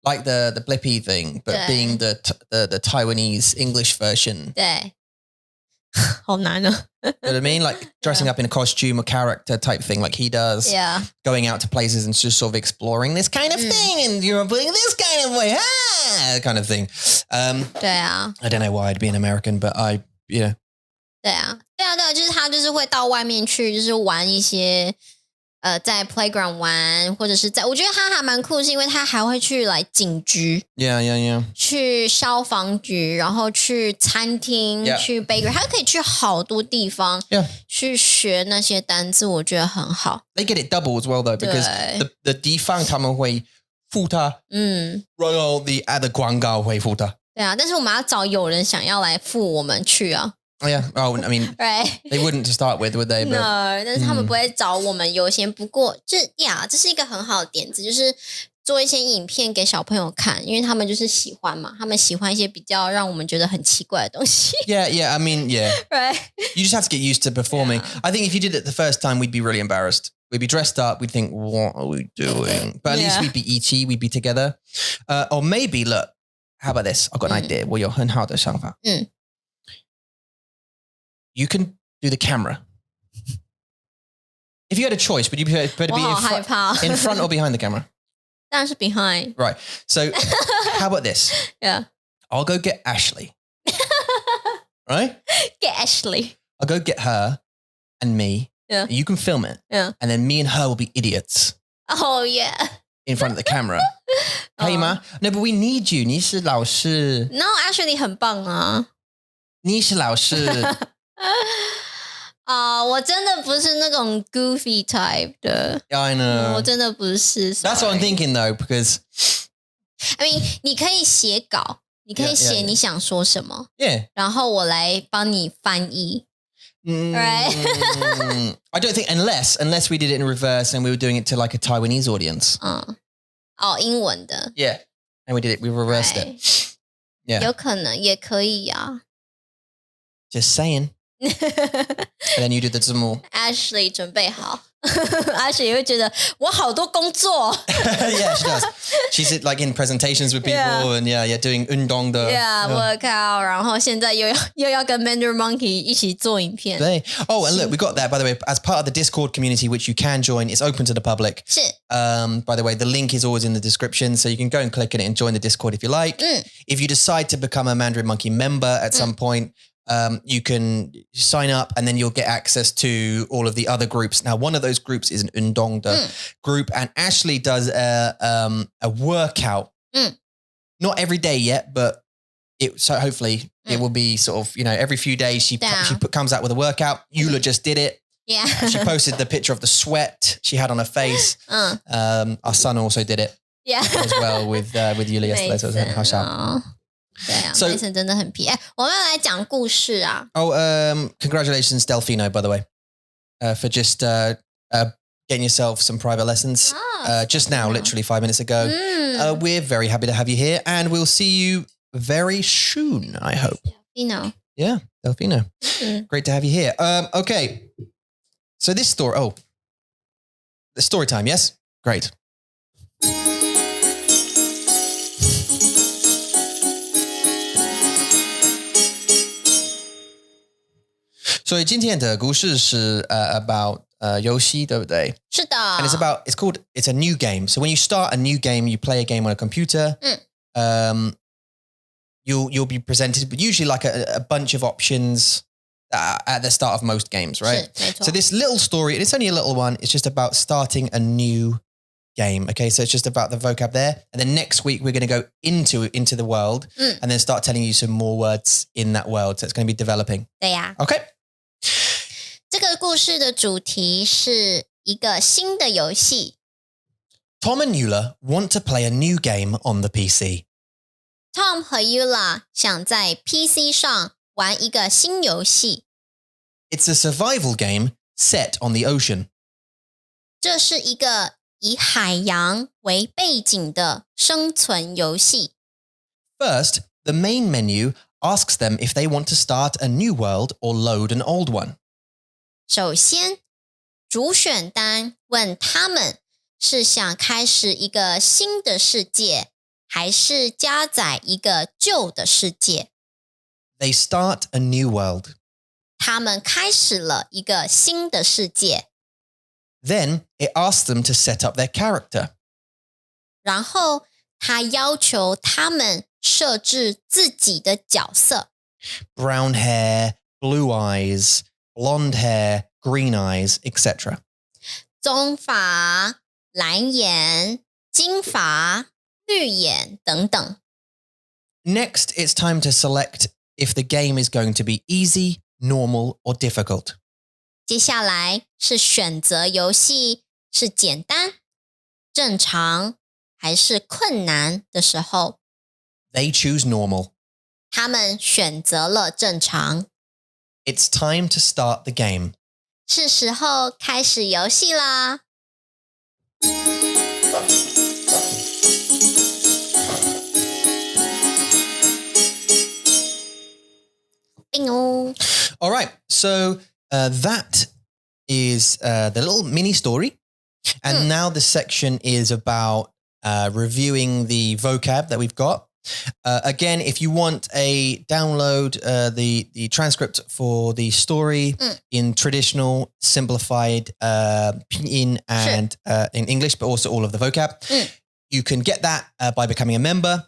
Like the Blippy thing, but being the Taiwanese English version. 对。好难啊. You know what I mean? Like dressing up in a costume or character type thing like he does. Yeah. Going out to places and just sort of exploring this kind of thing, and you're playing this kind of way. Kind of thing. 对啊. I don't know why I'd be an American, but yeah. 对啊，就是他就是会到外面去，就是玩一些在 playground 玩，或者是我觉得他还蛮酷，是因为他还会去来警局 Yeah. 去消防局，然后去餐厅 去 bakery， 他可以去好多地方去学那些单字，我觉得很好。 They get it double as well though, because the 地方他们会付他，然后the 广告会付他。对啊，但是我们要找有人想要来付我们去啊。Oh yeah. Oh, I mean, right. They wouldn't to start with, would they? No, 但是他们不会找我们优先。不过，这是一个很好的点子，就是做一些影片给小朋友看，因为他们就是喜欢嘛，他们喜欢一些比较让我们觉得很奇怪的东西。Yeah. I mean, yeah. Right. You just have to get used to performing. Yeah. I think if you did it the first time, we'd be really embarrassed. We'd be dressed up. We'd think, what are we doing? But at least we'd be E.T. We'd be together. Or maybe, look, how about this? I've got an idea. 我有很好的想法。You can do the camera. If you had a choice, would you better be in front or behind the camera? 当然是 behind. Right. So how about this? Yeah. I'll go get Ashley. Right? Get Ashley. I'll go get her and me. Yeah. You can film it. Yeah. And then me and her will be idiots. Oh, yeah. In front of the camera. 可以吗? No, but we need you. 你是老师. No, Ashley 很棒啊。你是老师。我真的不是那种 goofy type 的。Yeah, I know. 我真的不是。That's what I'm thinking though, because I mean, 你可以写稿，你可以写你想说什么。Yeah. 然后我来帮你翻译。Right? I don't think unless we did it in reverse and we were doing it to like a Taiwanese audience. 英文的。Yeah. And we reversed it. Yeah. 有可能也可以啊。Just saying. And then you did the 字幕. Ashley 准备好。Ashley 也会觉得我好多工作。Yeah, she does. She's like in presentations with people and doing 运动的。Yeah, workout. 然后现在又要跟 Mandarin Monkey 一起做影片。对。Oh, and look, we got that, by the way, as part of the Discord community, which you can join. It's open to the public. 是。By the way, the link is always in the description, so you can go and click on it and join the Discord if you like. If you decide to become a Mandarin Monkey member at some point, you can sign up and then you'll get access to all of the other groups. Now, one of those groups is an Undongda group, and Ashley does a workout Not every day yet, but so hopefully it will be sort of, every few days she comes out with a workout. Eula just did it. Yeah. She posted the picture of the sweat she had on her face. Our son also did it. Yeah. As well with Eula yesterday. So it was 好笑。对啊，Mason 真的很皮。我们要来讲故事啊。Congratulations, Delfino, by the way, for just getting yourself some private lessons just now, literally 5 minutes ago. We're very happy to have you here, and we'll see you very soon, I hope. Delfino. Yeah, Delfino. Great to have you here. Okay, so this story. The story time, yes? Great. 所以今天的故事是about 游戏，对不对？是的。And it's a new game. So when you start a new game, you play a game on a computer. You'll be presented with usually like a bunch of options at the start of most games, right? 是，没错。 So this little story, it's only a little one. It's just about starting a new game. Okay, so it's just about the vocab there. And then next week we're going to go into the world and then start telling you some more words in that world. So it's going to be developing. 对呀。Okay. 这个故事的主题是一个新的游戏。Tom and Eula want to play a new game on the PC. Tom 和 Eula 想在 PC 上玩一个新游戏。It's a survival game set on the ocean. 这是一个以海洋为背景的生存游戏。First, the main menu asks them if they want to start a new world or load an old one. 首先，主选单问他们是想开始一个新的世界，还是加载一个旧的世界。They start a new world. 他们开始了一个新的世界。Then it asks them to set up their character. 然后他要求他们设置自己的角色。Brown hair, blue eyes, blonde hair, green eyes, etc. 棕发、蓝眼、金发、绿眼等等。Next, it's time to select if the game is going to be easy, normal, or difficult. 接下来是选择游戏是简单、正常还是困难的时候。They choose normal. 他们选择了正常。It's time to start the game. 是时候开始游戏啦。病哦。All right, so that is the little mini story. And now the section is about reviewing the vocab that we've got. Again, if you want a download the transcript for the story in traditional, simplified pinyin and in English, but also all of the vocab, you can get that by becoming a member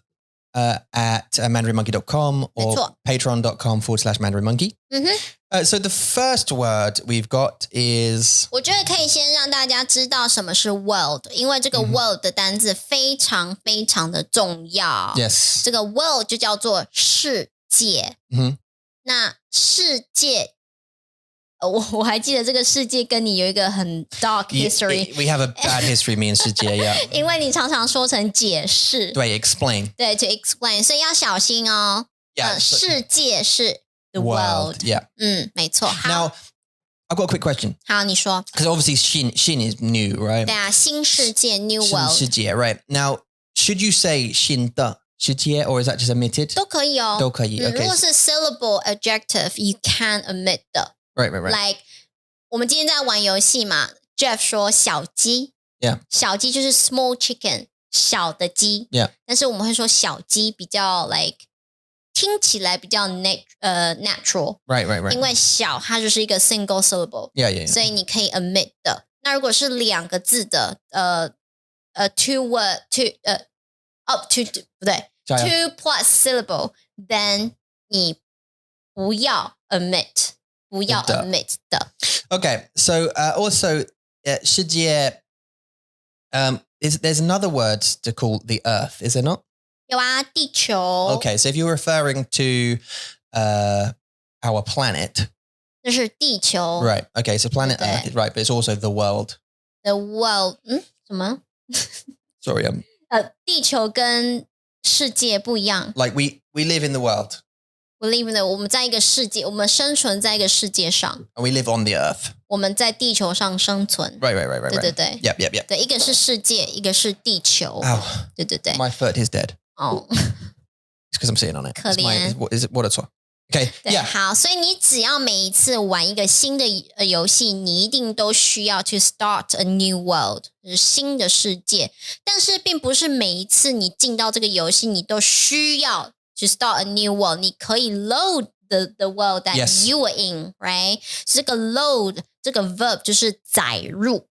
at mandarinmonkey.com or patreon.com/mandarinmonkey. So the first word we've got is... 我觉得可以先让大家知道什么是 world， 因为这个 world 的单字非常非常的重要。Yes. 这个 world 就叫做世界。那世界，我还记得这个世界跟你有一个很 dark history. We have a bad history, me and 世界, yeah. 因为你常常说成解释。对 explain. 对 to explain， 所以要小心哦。世界是 the world. Yeah. 没错。Now, I've got a quick question. 好，你说。Because obviously 新 is new, right? 对啊，新世界 new world. 新世界, right. Now, should you say 新的世界 or is that just omitted? 都可以哦。都可以 okay. 如果是 syllable adjective, you can omit 的。Right. Like 我们今天在玩游戏嘛 Jeff 说小鸡 Yeah. 小鸡就是 small chicken 小的鸡 Yeah. 但是我们会说小鸡比较 like 听起来比较natural Right. 因为小它就是一个 single syllable Yeah. 所以你可以 omit 的那如果是两个字的two word up to 不对 two plus syllable then 你不要 omit 不要 omit 的 Okay, so also 世界 there's another word to call the earth, is there not? 有啊，地球。Okay, so if you're referring to our planet. 这是地球。Right, okay, so planet Earth, right, but it's also the world. The world, 什么 Sorry, 地球跟世界不一样。Like we live in the world. We live in the, 我们在一个世界，我们生存在一个世界上。And we live on the earth. 我们在地球上生存。Right. 对。Yep. 对，一个是世界，一个是地球。对。My foot is dead. Oh. It's because I'm sitting on it. 可怜。Is it what it's for? Okay, 对 yeah. 好，所以你只要每一次玩一个新的游戏，你一定都需要 to start a new world， 就是新的世界。但是并不是每一次你进到这个游戏，你都需要 to start a new world。你可以 load the world that you were in, right？ 这个 load 这个 verb 就是载入。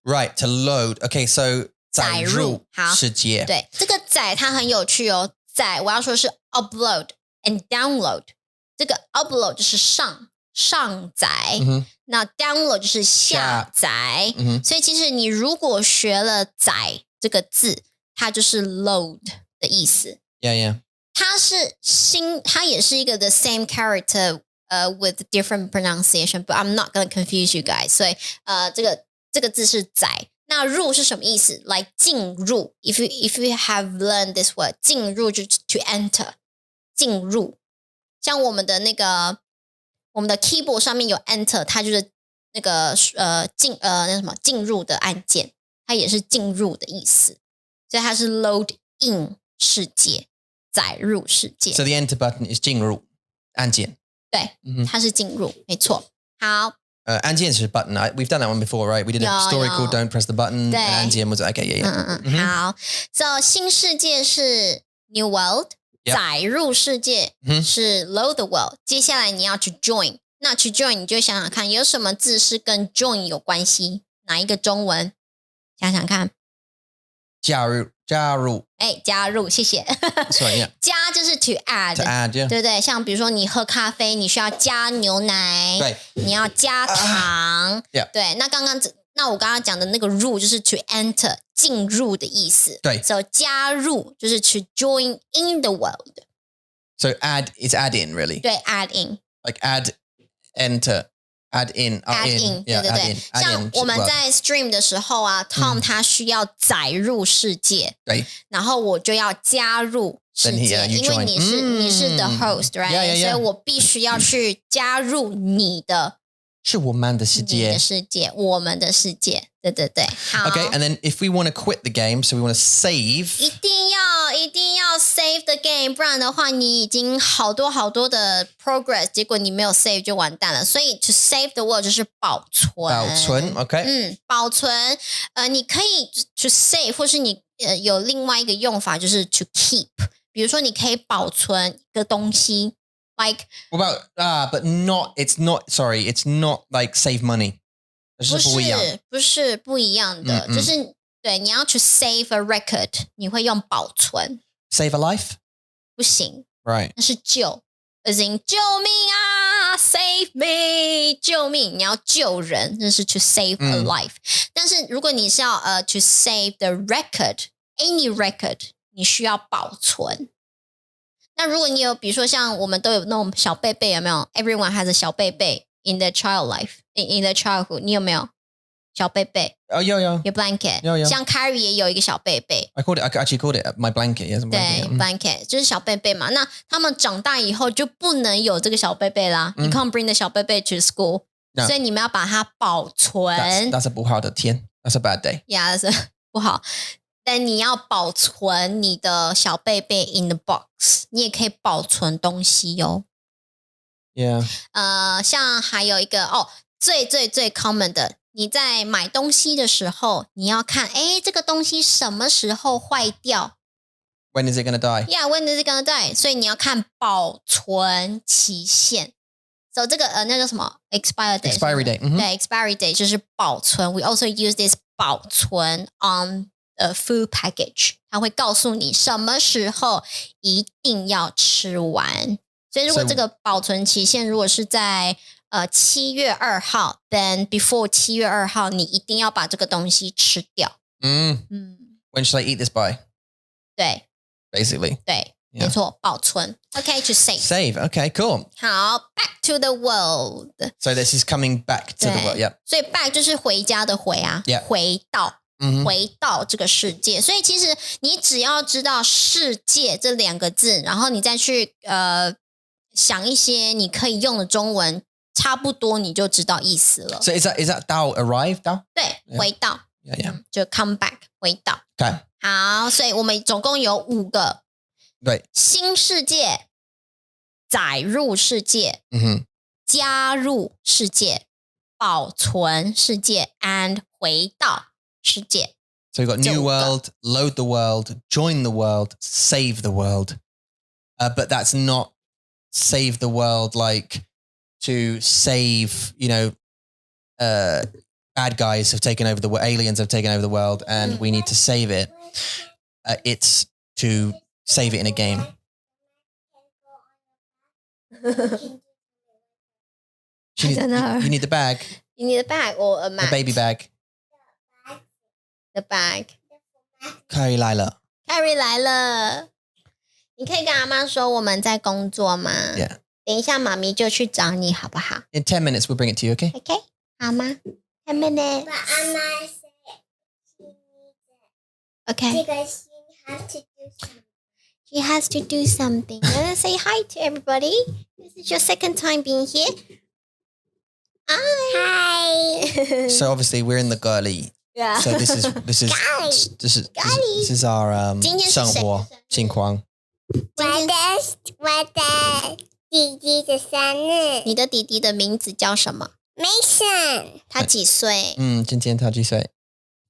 Right, to load. Okay, so 载入好世界。对，这个载它很有趣哦。载我要说是 upload and download。这个 upload 就是上载，那 download 就是下载，所以其实你如果学了载这个字，它就是 load 的意思。Yeah. 它是它也是一个 the same character with different pronunciation, but I'm not gonna confuse you guys. 所以这个字是载。那入是什么意思？ Like 进入。If you have learned this word, 进入就是 to enter， 进入。像我们的keyboard 上面有 enter， 它就是那个进入的按键，它也是进入的意思，所以它是 load in 世界，载入世界。So the enter button is 进入按键。对，它是进入，没错。好。按键是 button. We've done that one before, right? We did a story called Don't Press the Button. 对，按键was okay, yeah. 好 ，So 新世界是 New World。载入世界是 load the world， 接下来你要去 join， 那去 join 你就想想看有什么字是跟 join 有关系，哪一个中文？想想看。加入。加入，谢谢。加就是 to add， yeah. 对不对？像比如说你喝咖啡，你需要加牛奶，对，你要加糖，对。那我刚刚讲的那个入就是 to enter 进入的意思，对。So 加入就是 to join in the world。So add is add in really。对 ，add in。Like add, enter, add in, add in， 对。像我们在 stream 的时候啊 ，Tom 他需要载入世界，对。然后我就要加入世界，因为你是 the host，right？ 所以我必须要去加入你的。是我们的世界，你的世界，我们的世界，对。好 Okay, and then if we want to quit the game, so we want to save. 一定要 save the game， 不然的话，你已经好多的 progress， 结果你没有 save 就完蛋了。所以 to save the world 就是保存。OK。保存。你可以 to save， 或是你有另外一个用法就是 to keep。比如说，你可以保存一个东西。Like, what about but not it's not sorry it's not like save money， 不是不一样的，就是对你要去 save a record， 你会用保存。Save a life 不行 ，right？ 那是救，as in 救命啊 ，save me， 救命！你要救人，那是 to save a life。但是如果你是要to save the record，any record， 你需要保存。那如果你有，比如说像我们都有那种小贝贝，有没有 ？Everyone has a 小贝贝 in the child life, in the childhood。你有没有小贝贝？有。有 blanket。有。像 Carrie 也有一个小贝贝。I actually called it my blanket. Yes, blanket. 对 ，blanket 就是小贝贝嘛。那他们长大以后就不能有这个小贝贝啦。You can't bring the 小贝贝 to school， 所以你们要把它保存。That's a 不好的天。That's a bad day. Yeah, that's 不好。但你要保存你的小贝贝 in the box， 你也可以保存东西哦。Yeah。像还有一个最 common 的，你在买东西的时候，你要看，这个东西什么时候坏掉 ？When is it gonna die? Yeah, when is it gonna die? 所以你要看保存期限。So 这个那叫什么 ？expiry date。expiry date。对 ，expiry date 就是保存。We also use this 保存 on food package， 它会告诉你什么时候一定要吃完。所以如果这个保存期限如果是在7月2号 then before 7月2号你一定要把这个东西吃掉。When should I eat this by？ 对， basically. 对，没错，保存。Okay, to save. Save. Okay, cool. 好 ，back to the world. So this is coming back to the world. Yeah. 所以 back 就是回家的回啊， Yeah. 回到。回到这个世界，所以其实你只要知道世界这2个字，然后你再去想一些你可以用的中文，差不多你就知道意思了。So is that 到 arrive 到？对，回到。Yeah. 就 come back 回到。Okay. 好，所以我们总共有5个。对。新世界、载入世界、加入世界、保存世界 and 回到世界。So you've got new world, load the world, join the world, save the world. But that's not save the world like to save, bad guys have taken over the world, aliens have taken over the world and we need to save it. It's to save it in a game. I don't know. You need the bag. You need a bag or a mat? A baby bag. The bag. Carrie 来了。Carrie 来了。你可以跟阿妈说我们在工作吗？ Yeah. 等一下妈咪就去找你好不好？ In 10 minutes we'll bring it to you, okay? Okay. 好吗？ 10 minutes. But Amma said she needs it. Okay. Because She has to do something. You want to say hi to everybody? This is your second time being here. Hi. So obviously we're in the girly. Yeah. So this is our 生活情况。我的弟弟的生日。你的弟弟的名字叫什么？ Mason。他几岁？今天他几岁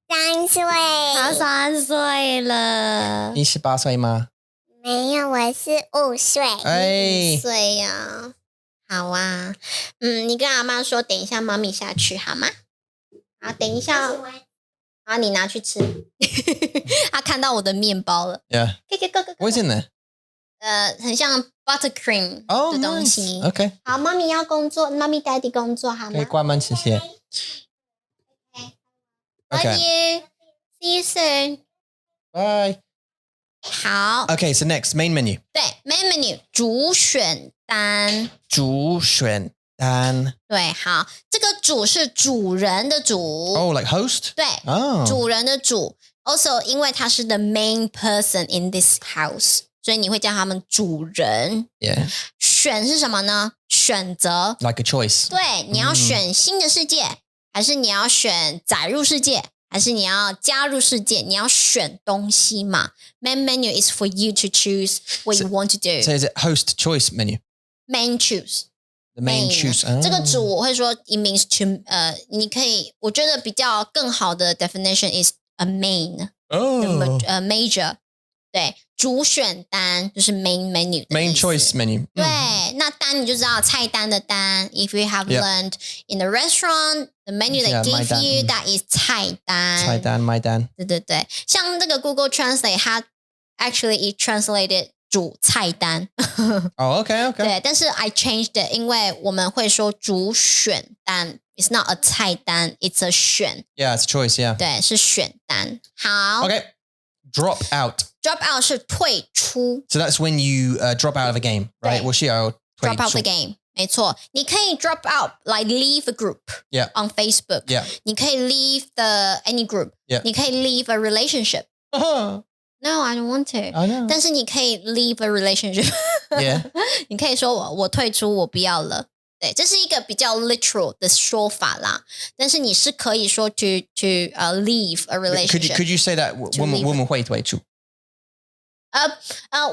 3岁。他3岁了。你18岁吗？没有，我是5岁。哎5岁呀。好啊。你跟阿妈说等一下妈咪下去好吗？好，等一下。好，你拿去吃。他看到我的面包了。Yeah. What's in there? 很像 buttercream 的东西。Oh, nice. Okay. 好，妈咪要工作，妈咪 daddy 工作好吗？可以关门，谢谢。Love you. See you soon. Bye. 好。Okay, so next main menu. 对 ，main menu 主选单。主选单。对，好，这个主是主人的主。Oh, like host? 对， Oh. 主人的主。Also， 因为他是 the main person in this house， 所以你会叫他们主人。Yeah. 选是什么呢？选择。Like a choice. 对，你要选新的世界，还是你要选载入世界，还是你要加入世界？你要选东西嘛。Main menu is for you to choose what you want to do. So is it host choice menu? Main choose. The main choose. 这个主我会说 it means to 你可以，我觉得比较更好的 definition is a main. Oh. Major. 对，主选单就是 main menu. Main choice menu. 对，那单你就知道菜单的单。If you have learned in the restaurant, the menu they give you that is 菜单。菜单 my 单。对对对，像那个 Google Translate， 它 actually it translated 主菜单。Oh, okay. 对，但是 I changed it， 因为我们会说主选单 ，it's not a 菜单 ，it's a 选。Yeah, it's a choice. Yeah. 对，是选单。好。Okay. Drop out. Drop out 是退出。So that's when you drop out of a game, right? 我是要退出。Drop out the game. 没错，你可以 drop out, like leave a group. Yeah. On Facebook. Yeah. 你可以 leave the any group. Yeah. 你可以 leave a relationship. No, I don't want to. I know. 但是你可以 leave a relationship. Yeah. 你可以说我退出，我不要了。对，这是一个比较 literal 的说法啦。但是你是可以说 to leave a relationship. Could you say that 我们会退出？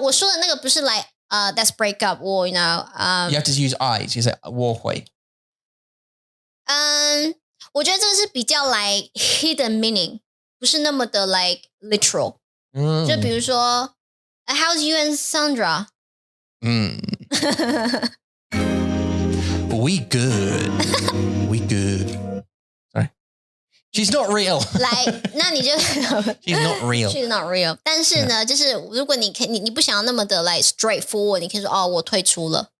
我说的那个不是 like let's break up or you know you have to use I's. You say 我会。我觉得这个是比较 like hidden meaning， 不是那么的 like literal。就比如说 how's you and Sandra？ We good. We good. Sorry. She's not real. Like 那你就She's not real. She's not real. 但是呢，就是如果你不想要那么的 like straightforward， 你可以说我退出了。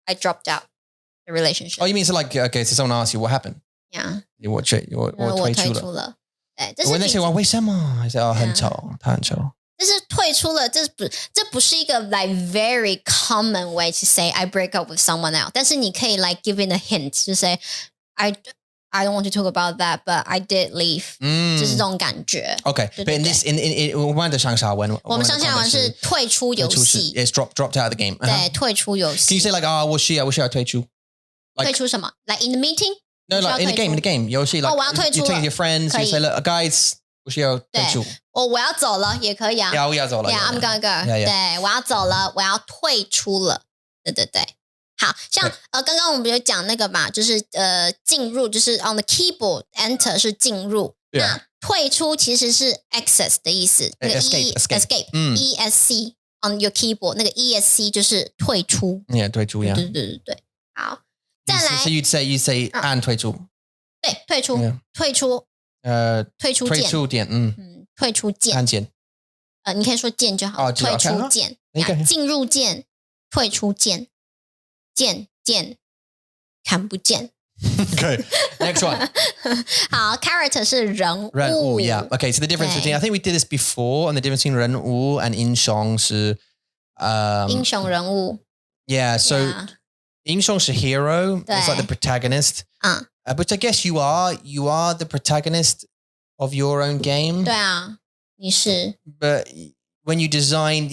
I dropped out the relationship. Oh, you mean so like okay, so someone asks you what happened? Yeah. 我退出了。对，这是When they say 为什么？I say 很丑，他很丑。就是退出了，这不是一个 like very common way to say I break up with someone else， 但是你可以 like give it a hint， 就 say I don't want to talk about that, but I did leave， 就是这种感觉。Okay, but in this, in 我们的上下文，我们上下文是退出游戏 ，It's dropped out of the game。对，退出游戏。Can you say like,我需要退出？退出什么 ？Like in the meeting? No, like in the game，游戏 like 我要退出了。You're taking your friends, you say, look, guys， 我需要退出。我要走了也可以啊。我要走了。Yeah, I'm gonna go。对，我要走了，我要退出了。对。好像刚刚我们有讲那个嘛，就是进入就是 on the keyboard enter 是进入，那退出其实是 exit 的意思，那个 escape ESC on your keyboard 那个 ESC 就是退出，退出呀，对，好，再来 ，So you'd say 按退出，对，退出键，退出键，退出键，按键，你可以说键就好，退出键，进入键，退出键。键看不见。Okay, next one. 好 ，character 是人物。人物 yeah. Okay, so the difference between I think we did this before, and the difference between 人物 and 英雄是英雄人物。Yeah, so 英雄是 hero. It's like the protagonist. But I guess you are the protagonist of your own game. 对啊，你是。But when you design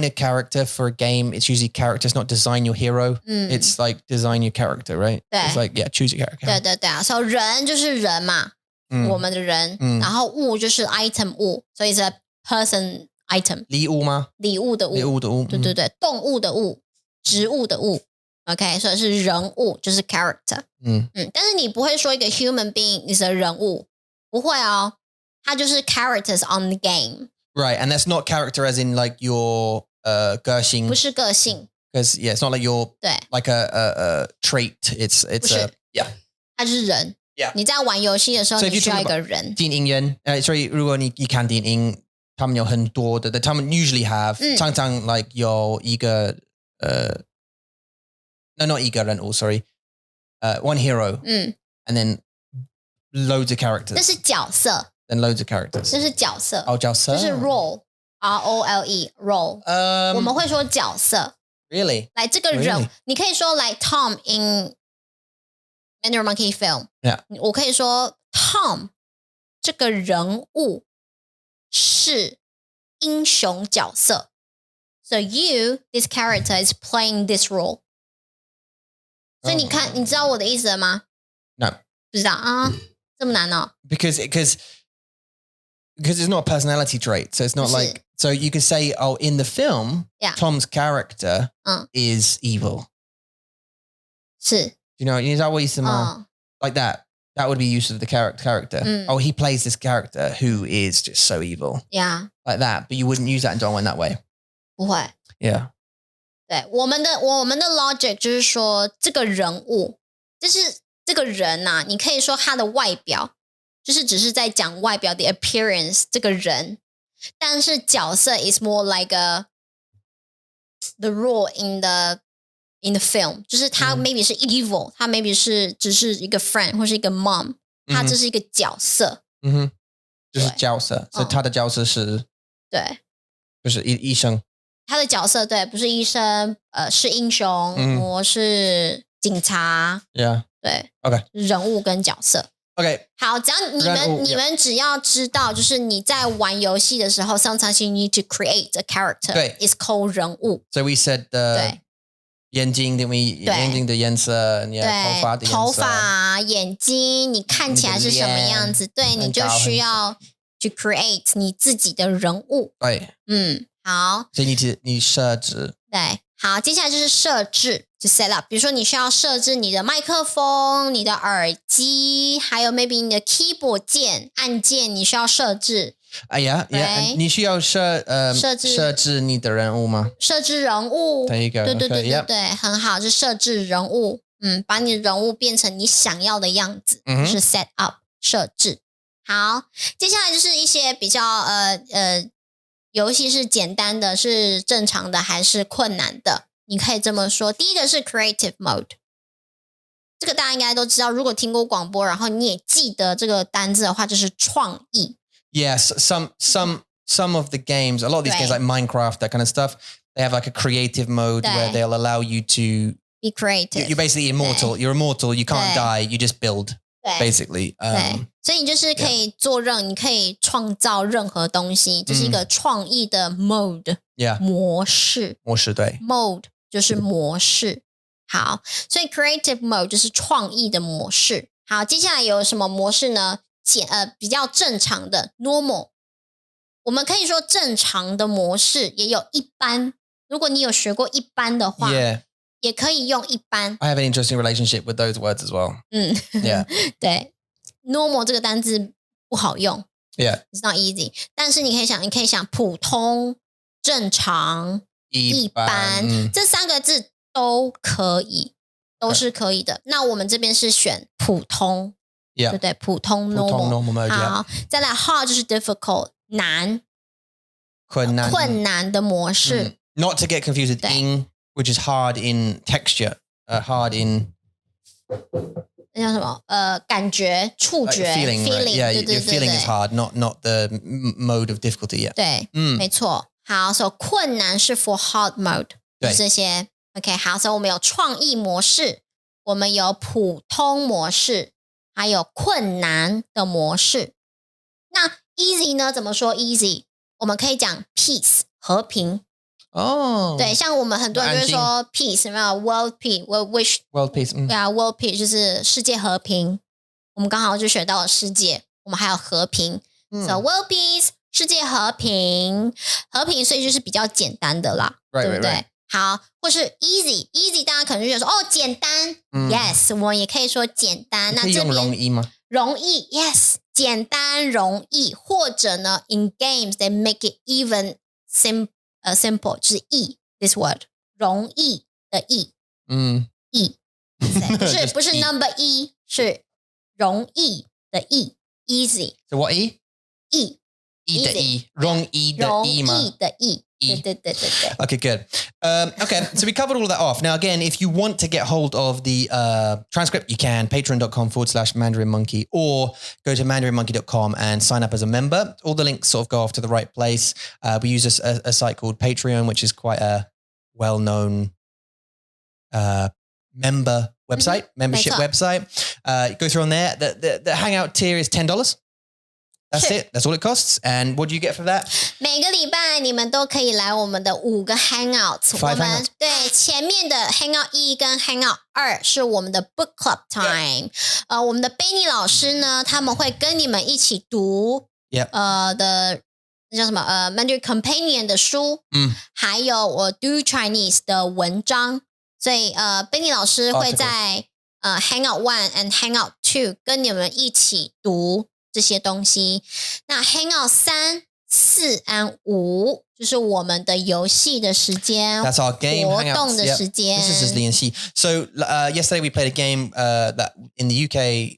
a character for a game, it's usually characters, not design your hero. It's like design your character, right? It's like choose your character. 对啊，所以人就是人嘛，我们的人，然后物就是 item 物，所以是 person item。礼物吗？礼物的物。对，动物的物，植物的物。OK， 所以是人物就是 character。但是你不会说一个 human being is a 人物，不会哦，它就是 characters on the game。Right, and that's not character as in like your 个性，不是个性 ，because it's not like your 对 like a trait. It's a 它就是人。你在玩游戏的时候，你需要一个人。电影院，所以如果你看电影，他们有很多的，他们 usually have 常常 like 有一个no not 一个人物 sorry one hero and then loads of characters. 那是角色。Then loads of characters. 这是角色。角色。就是 role ROLE role。我们会说角色。Really? 来这个人，你可以说来 Tom in Mandarin Monkey film。我可以说 Tom 这个人物是英雄角色。So this character is playing this role。所以你看，你知道我的意思了吗 ？No。不知道啊，这么难哦。Because it's not a personality trait. So it's not like, so you could say, in the film, Tom's character is evil. 是。You know what you mean? Like that. That would be use of the character. He plays this character who is just so evil. Yeah. Like that. But you wouldn't use that in Dongwen that way. 不会。Yeah. 对，我们的 logic 就是说，这个人物，就是这个人啊，你可以说他的外表。就是只是在讲外表的 appearance 这个人，但是角色 is more like the role in the film， 就是他 maybe 是 evil， 他 maybe 是只是一个 friend 或是一个 mom， 他这是一个角色，就是角色，所以他的角色是对，就是医生，他的角色对，不是医生，是英雄，或是警察，对 ，OK， 人物跟角色。Okay. 好，只要你们只要知道，就是你在玩游戏的时候 ，sometimes you need to create a character. 对 ，is called 人物。So we said 眼睛，对we 眼睛的颜色，对，头发的颜色，头发、眼睛，你看起来是什么样子？对，你就需要 to create 你自己的人物。对，好。所以你设置。对，好，接下来就是设置。就 set up， 比如说你需要设置你的麦克风、你的耳机，还有 maybe 你的 keyboard 键按键，你需要设置。Yeah，你需要设置你的人物吗？设置人物，对，很好，是设置人物。把你的人物变成你想要的样子，是 set up 设置。好，接下来就是一些比较游戏是简单的，是正常的，还是困难的？你可以这么说，第一个是 creative mode， 这个大家应该都知道，如果听过广播，然后你也记得这个单字的话，就是创意。Yes, some some of the games, a lot of these games like Minecraft, that kind of stuff, they have like a creative mode where they'll allow you to be creative. You're basically immortal. You're immortal. You can't die. You just build. Basically, 所以你就是可以做你可以创造任何东西，这是一个创意的 mode， 模式，对 ，mode 就是模式。好，所以 creative mode 就是创意的模式。好，接下来有什么模式呢？比较正常的 normal， 我们可以说正常的模式，也有一般。如果你有学过一般的话，也可以用一般。I have an interesting relationship with those words as well. Yeah. 对 ，normal 这个单字不好用。Yeah. It's not easy. 但是你可以想普通、正常、一般，这三个字都可以，都是可以的。那我们这边是选普通，对不对？普通 normal。好，再来 hard 就是 difficult 难，困难的模式。Not to get confused with which is hard in texture, hard in 那叫什么？感觉、触觉 feeling. Yeah, your feeling is hard, not the mode of difficulty. Yeah. 对，没错。好，所以困难是 for hard mode， 这些。OK， 好，所以我们有创意模式，我们有普通模式，还有困难的模式。那 easy 呢？怎么说 easy？ 我们可以讲 peace 和平。对，像我们很多人就会说 peace， 有没有 world peace？ 我 wish world peace， 对啊 ，world peace 就是世界和平。我们刚好就学到了世界，我们还有和平，so world peace 世界和平，所以就是比较简单的啦，对不对？好，或是 easy， 大家可能就觉得说简单，yes， 我们也可以说简单。那可以用容易吗？容易 ，yes， 简单容易，或者呢 ，in games they make it even simple 就是 this word 容易的易不是 number 1是容易的易 easy。So what 易的易，容易的易吗？容易的易。对。Okay, good. Okay, so we covered all of that off. Now, again, if you want to get hold of the transcript, you can patreon.com/Mandarin Monkey or go to mandarinmonkey.com and sign up as a member. All the links sort of go off to the right place. We use a site called Patreon, which is quite a well-known membership website. Go through on there. The Hangout tier is $10. That's it. That's all it costs. And what do you get for that? 每个礼拜你们都可以来我们的5个 Hangouts。我们对前面的 Hangout 1跟 Hangout 2是我们的 Book Club Time。我们的 Benny 老师呢，他们会跟你们一起读那叫什么Mandarin Companion 的书，还有我 Do Chinese 的文章。所以Benny 老师会在Hangout 1 and Hangout 2跟你们一起读这些东西。那 Hangout 3、4 and 5就是我们的游戏的时间 That's our game 活动的时间。This is Lian So yesterday we played a game that in the UK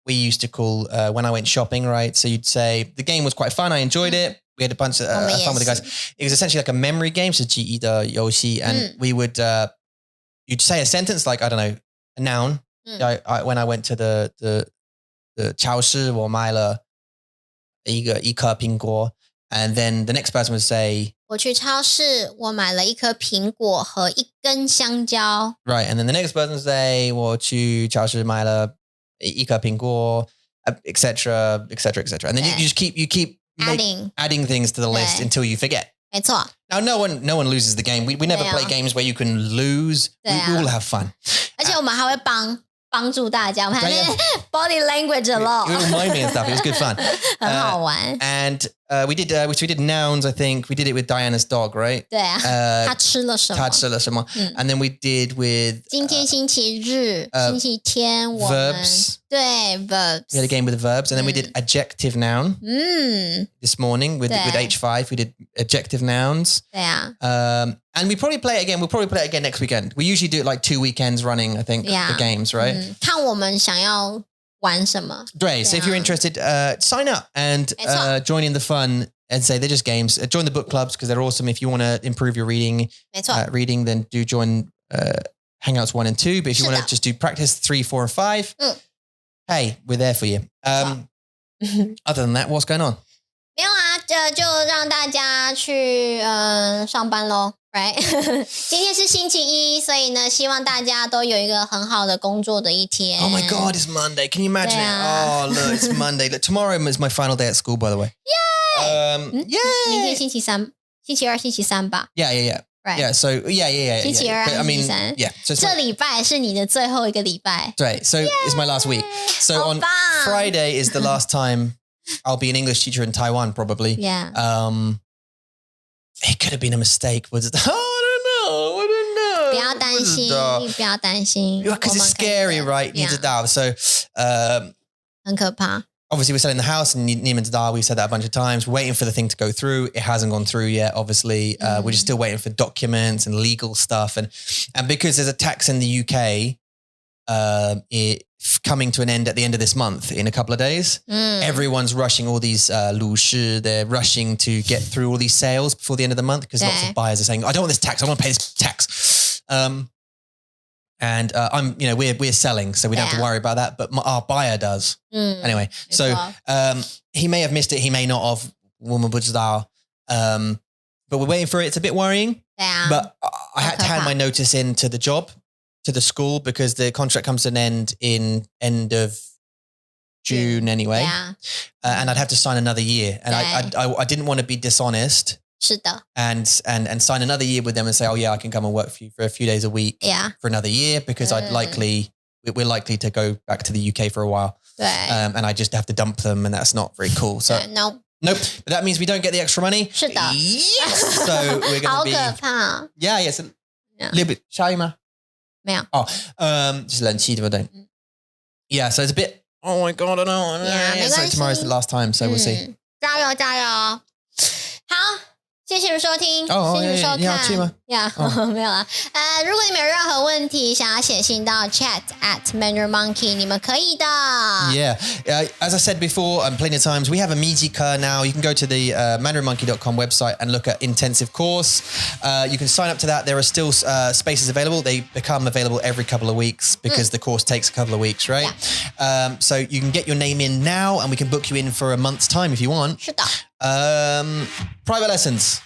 we used to call when I went shopping, right? So you'd say the game was quite fun. I enjoyed it. We had a bunch of fun with the guys. It was essentially like a memory game, so 记忆的游戏 and we would you'd say a sentence like, I don't know, a noun. When I went to the 超市我买了一颗苹果 and then the next person would say 我去超市我买了一颗苹果和一根香蕉 Right, and then the next person would say 我去超市买了一颗苹果 etc. And then you keep adding things to the list until you forget. 没错 Now no one loses the game. We never play games where you can lose. We all have fun. 而且我们还会帮助大家，我们还在 body language a lot. You remind me and stuff. It was good fun. 很好玩。And we did nouns. I think we did it with Diana's dog, right? 对啊，他吃了什么？ And then we did with 今天星期日，星期天我们 verbs. 对 verbs. We had a game with the verbs, and then we did adjective noun. This morning with H5, we did adjective nouns. 对啊。And we probably play it again. We'll probably play it again next weekend. We usually do it like 2 weekends running, I think, the games, right? 看我们想要玩什么。Great. So if you're interested, sign up and join in the fun and say they're just games. Join the book clubs because they're awesome. If you want to improve your reading, then do join Hangouts 1 and 2. But if you want to just do practice 3, 4, and 5, hey, we're there for you. Other than that, what's going on? 没有啊，就让大家去上班咯 right 今天是星期一，所以呢希望大家都有一个很好的工作的一天。 Oh my god, it's Monday. Can you imagine it? Oh, look, it's Monday. Look, tomorrow is my final day at school, by the way. Yay! Yay! 明天星期三、星期二、星期三吧。 Yeah. Right. Yeah, so yeah. 星期二、I 星 mean, 期三。 yeah. So 这礼拜是你的最后一个礼拜。right. So it's my last week. So on Friday is the last time I'll be an English teacher in Taiwan, probably. Yeah. It could have been a mistake. I don't know. 不要担心，不要担心。 Because it's scary, right? 你知道. So, 很可怕。 obviously we're selling the house and we've said that a bunch of times. We're waiting for the thing to go through. It hasn't gone through yet, obviously. We're just still waiting for documents and legal stuff. And because there's a tax in the UK, it coming to an end at the end of this month in a couple of days, everyone's rushing all these 鲁士, they're rushing to get through all these sales before the end of the month because lots of buyers are saying, I don't want this tax. I want to pay this tax. And we're selling, so we don't have to worry about that. But our buyer does. Anyway, so he may have missed it. He may not have. But we're waiting for it. It's a bit worrying. Yeah. But I had to hand my notice in to the job, to the school, because the contract comes to an end in end of June anyway. Yeah. And I'd have to sign another year. And I didn't want to be dishonest. 是的 and sign another year with them and say, oh yeah, I can come and work for you for a few days a week for another year, because we're likely to go back to the UK for a while. 对 And I just have to dump them, and that's not very cool. So Nope. But that means we don't get the extra money. 是的 Yes. So we're going to 好 be 可怕 Yeah, yes. Little bit 下雨吗？没有 just 冷气对不对 Yeah, so it's a bit, oh my god, I don't know. Yeah, So tomorrow's the last time, so we'll see. 加油加油好谢谢你们收听，谢谢你们收看。你要去吗？没有啦。如果你们有任何问题想要写信到 chat@Mandarin Monkey， 你们可以的。Yeah. As I said before, plenty of times, we have a Meezy now. You can go to the mandarinmonkey.com website and look at intensive course. You can sign up to that. There are still spaces available. They become available every couple of weeks because the course takes a couple of weeks, right? Yeah. So you can get your name in now, and we can book you in for a month's time if you want. 是的。Private lessons.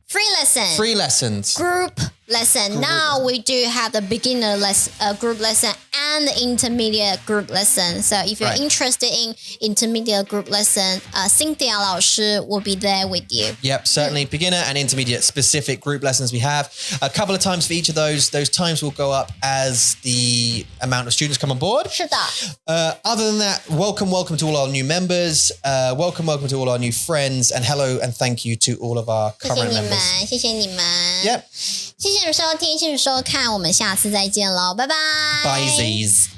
Free lessons. Group lesson. Now we do have the beginner group lesson and the intermediate group lesson. So if you're interested in intermediate group lesson, Cynthia 老师 will be there with you. Yep, certainly. Beginner and intermediate specific group lessons we have. A couple of times for each of those times will go up as the amount of students come on board. 是的。 Other than that, welcome to all our new members. Welcome to all our new friends. And hello and thank you to all of our current members. 谢谢你们 Yep. 谢谢你们收听，谢谢你们收看，我们下次再见喽，拜拜。Bye, Z's.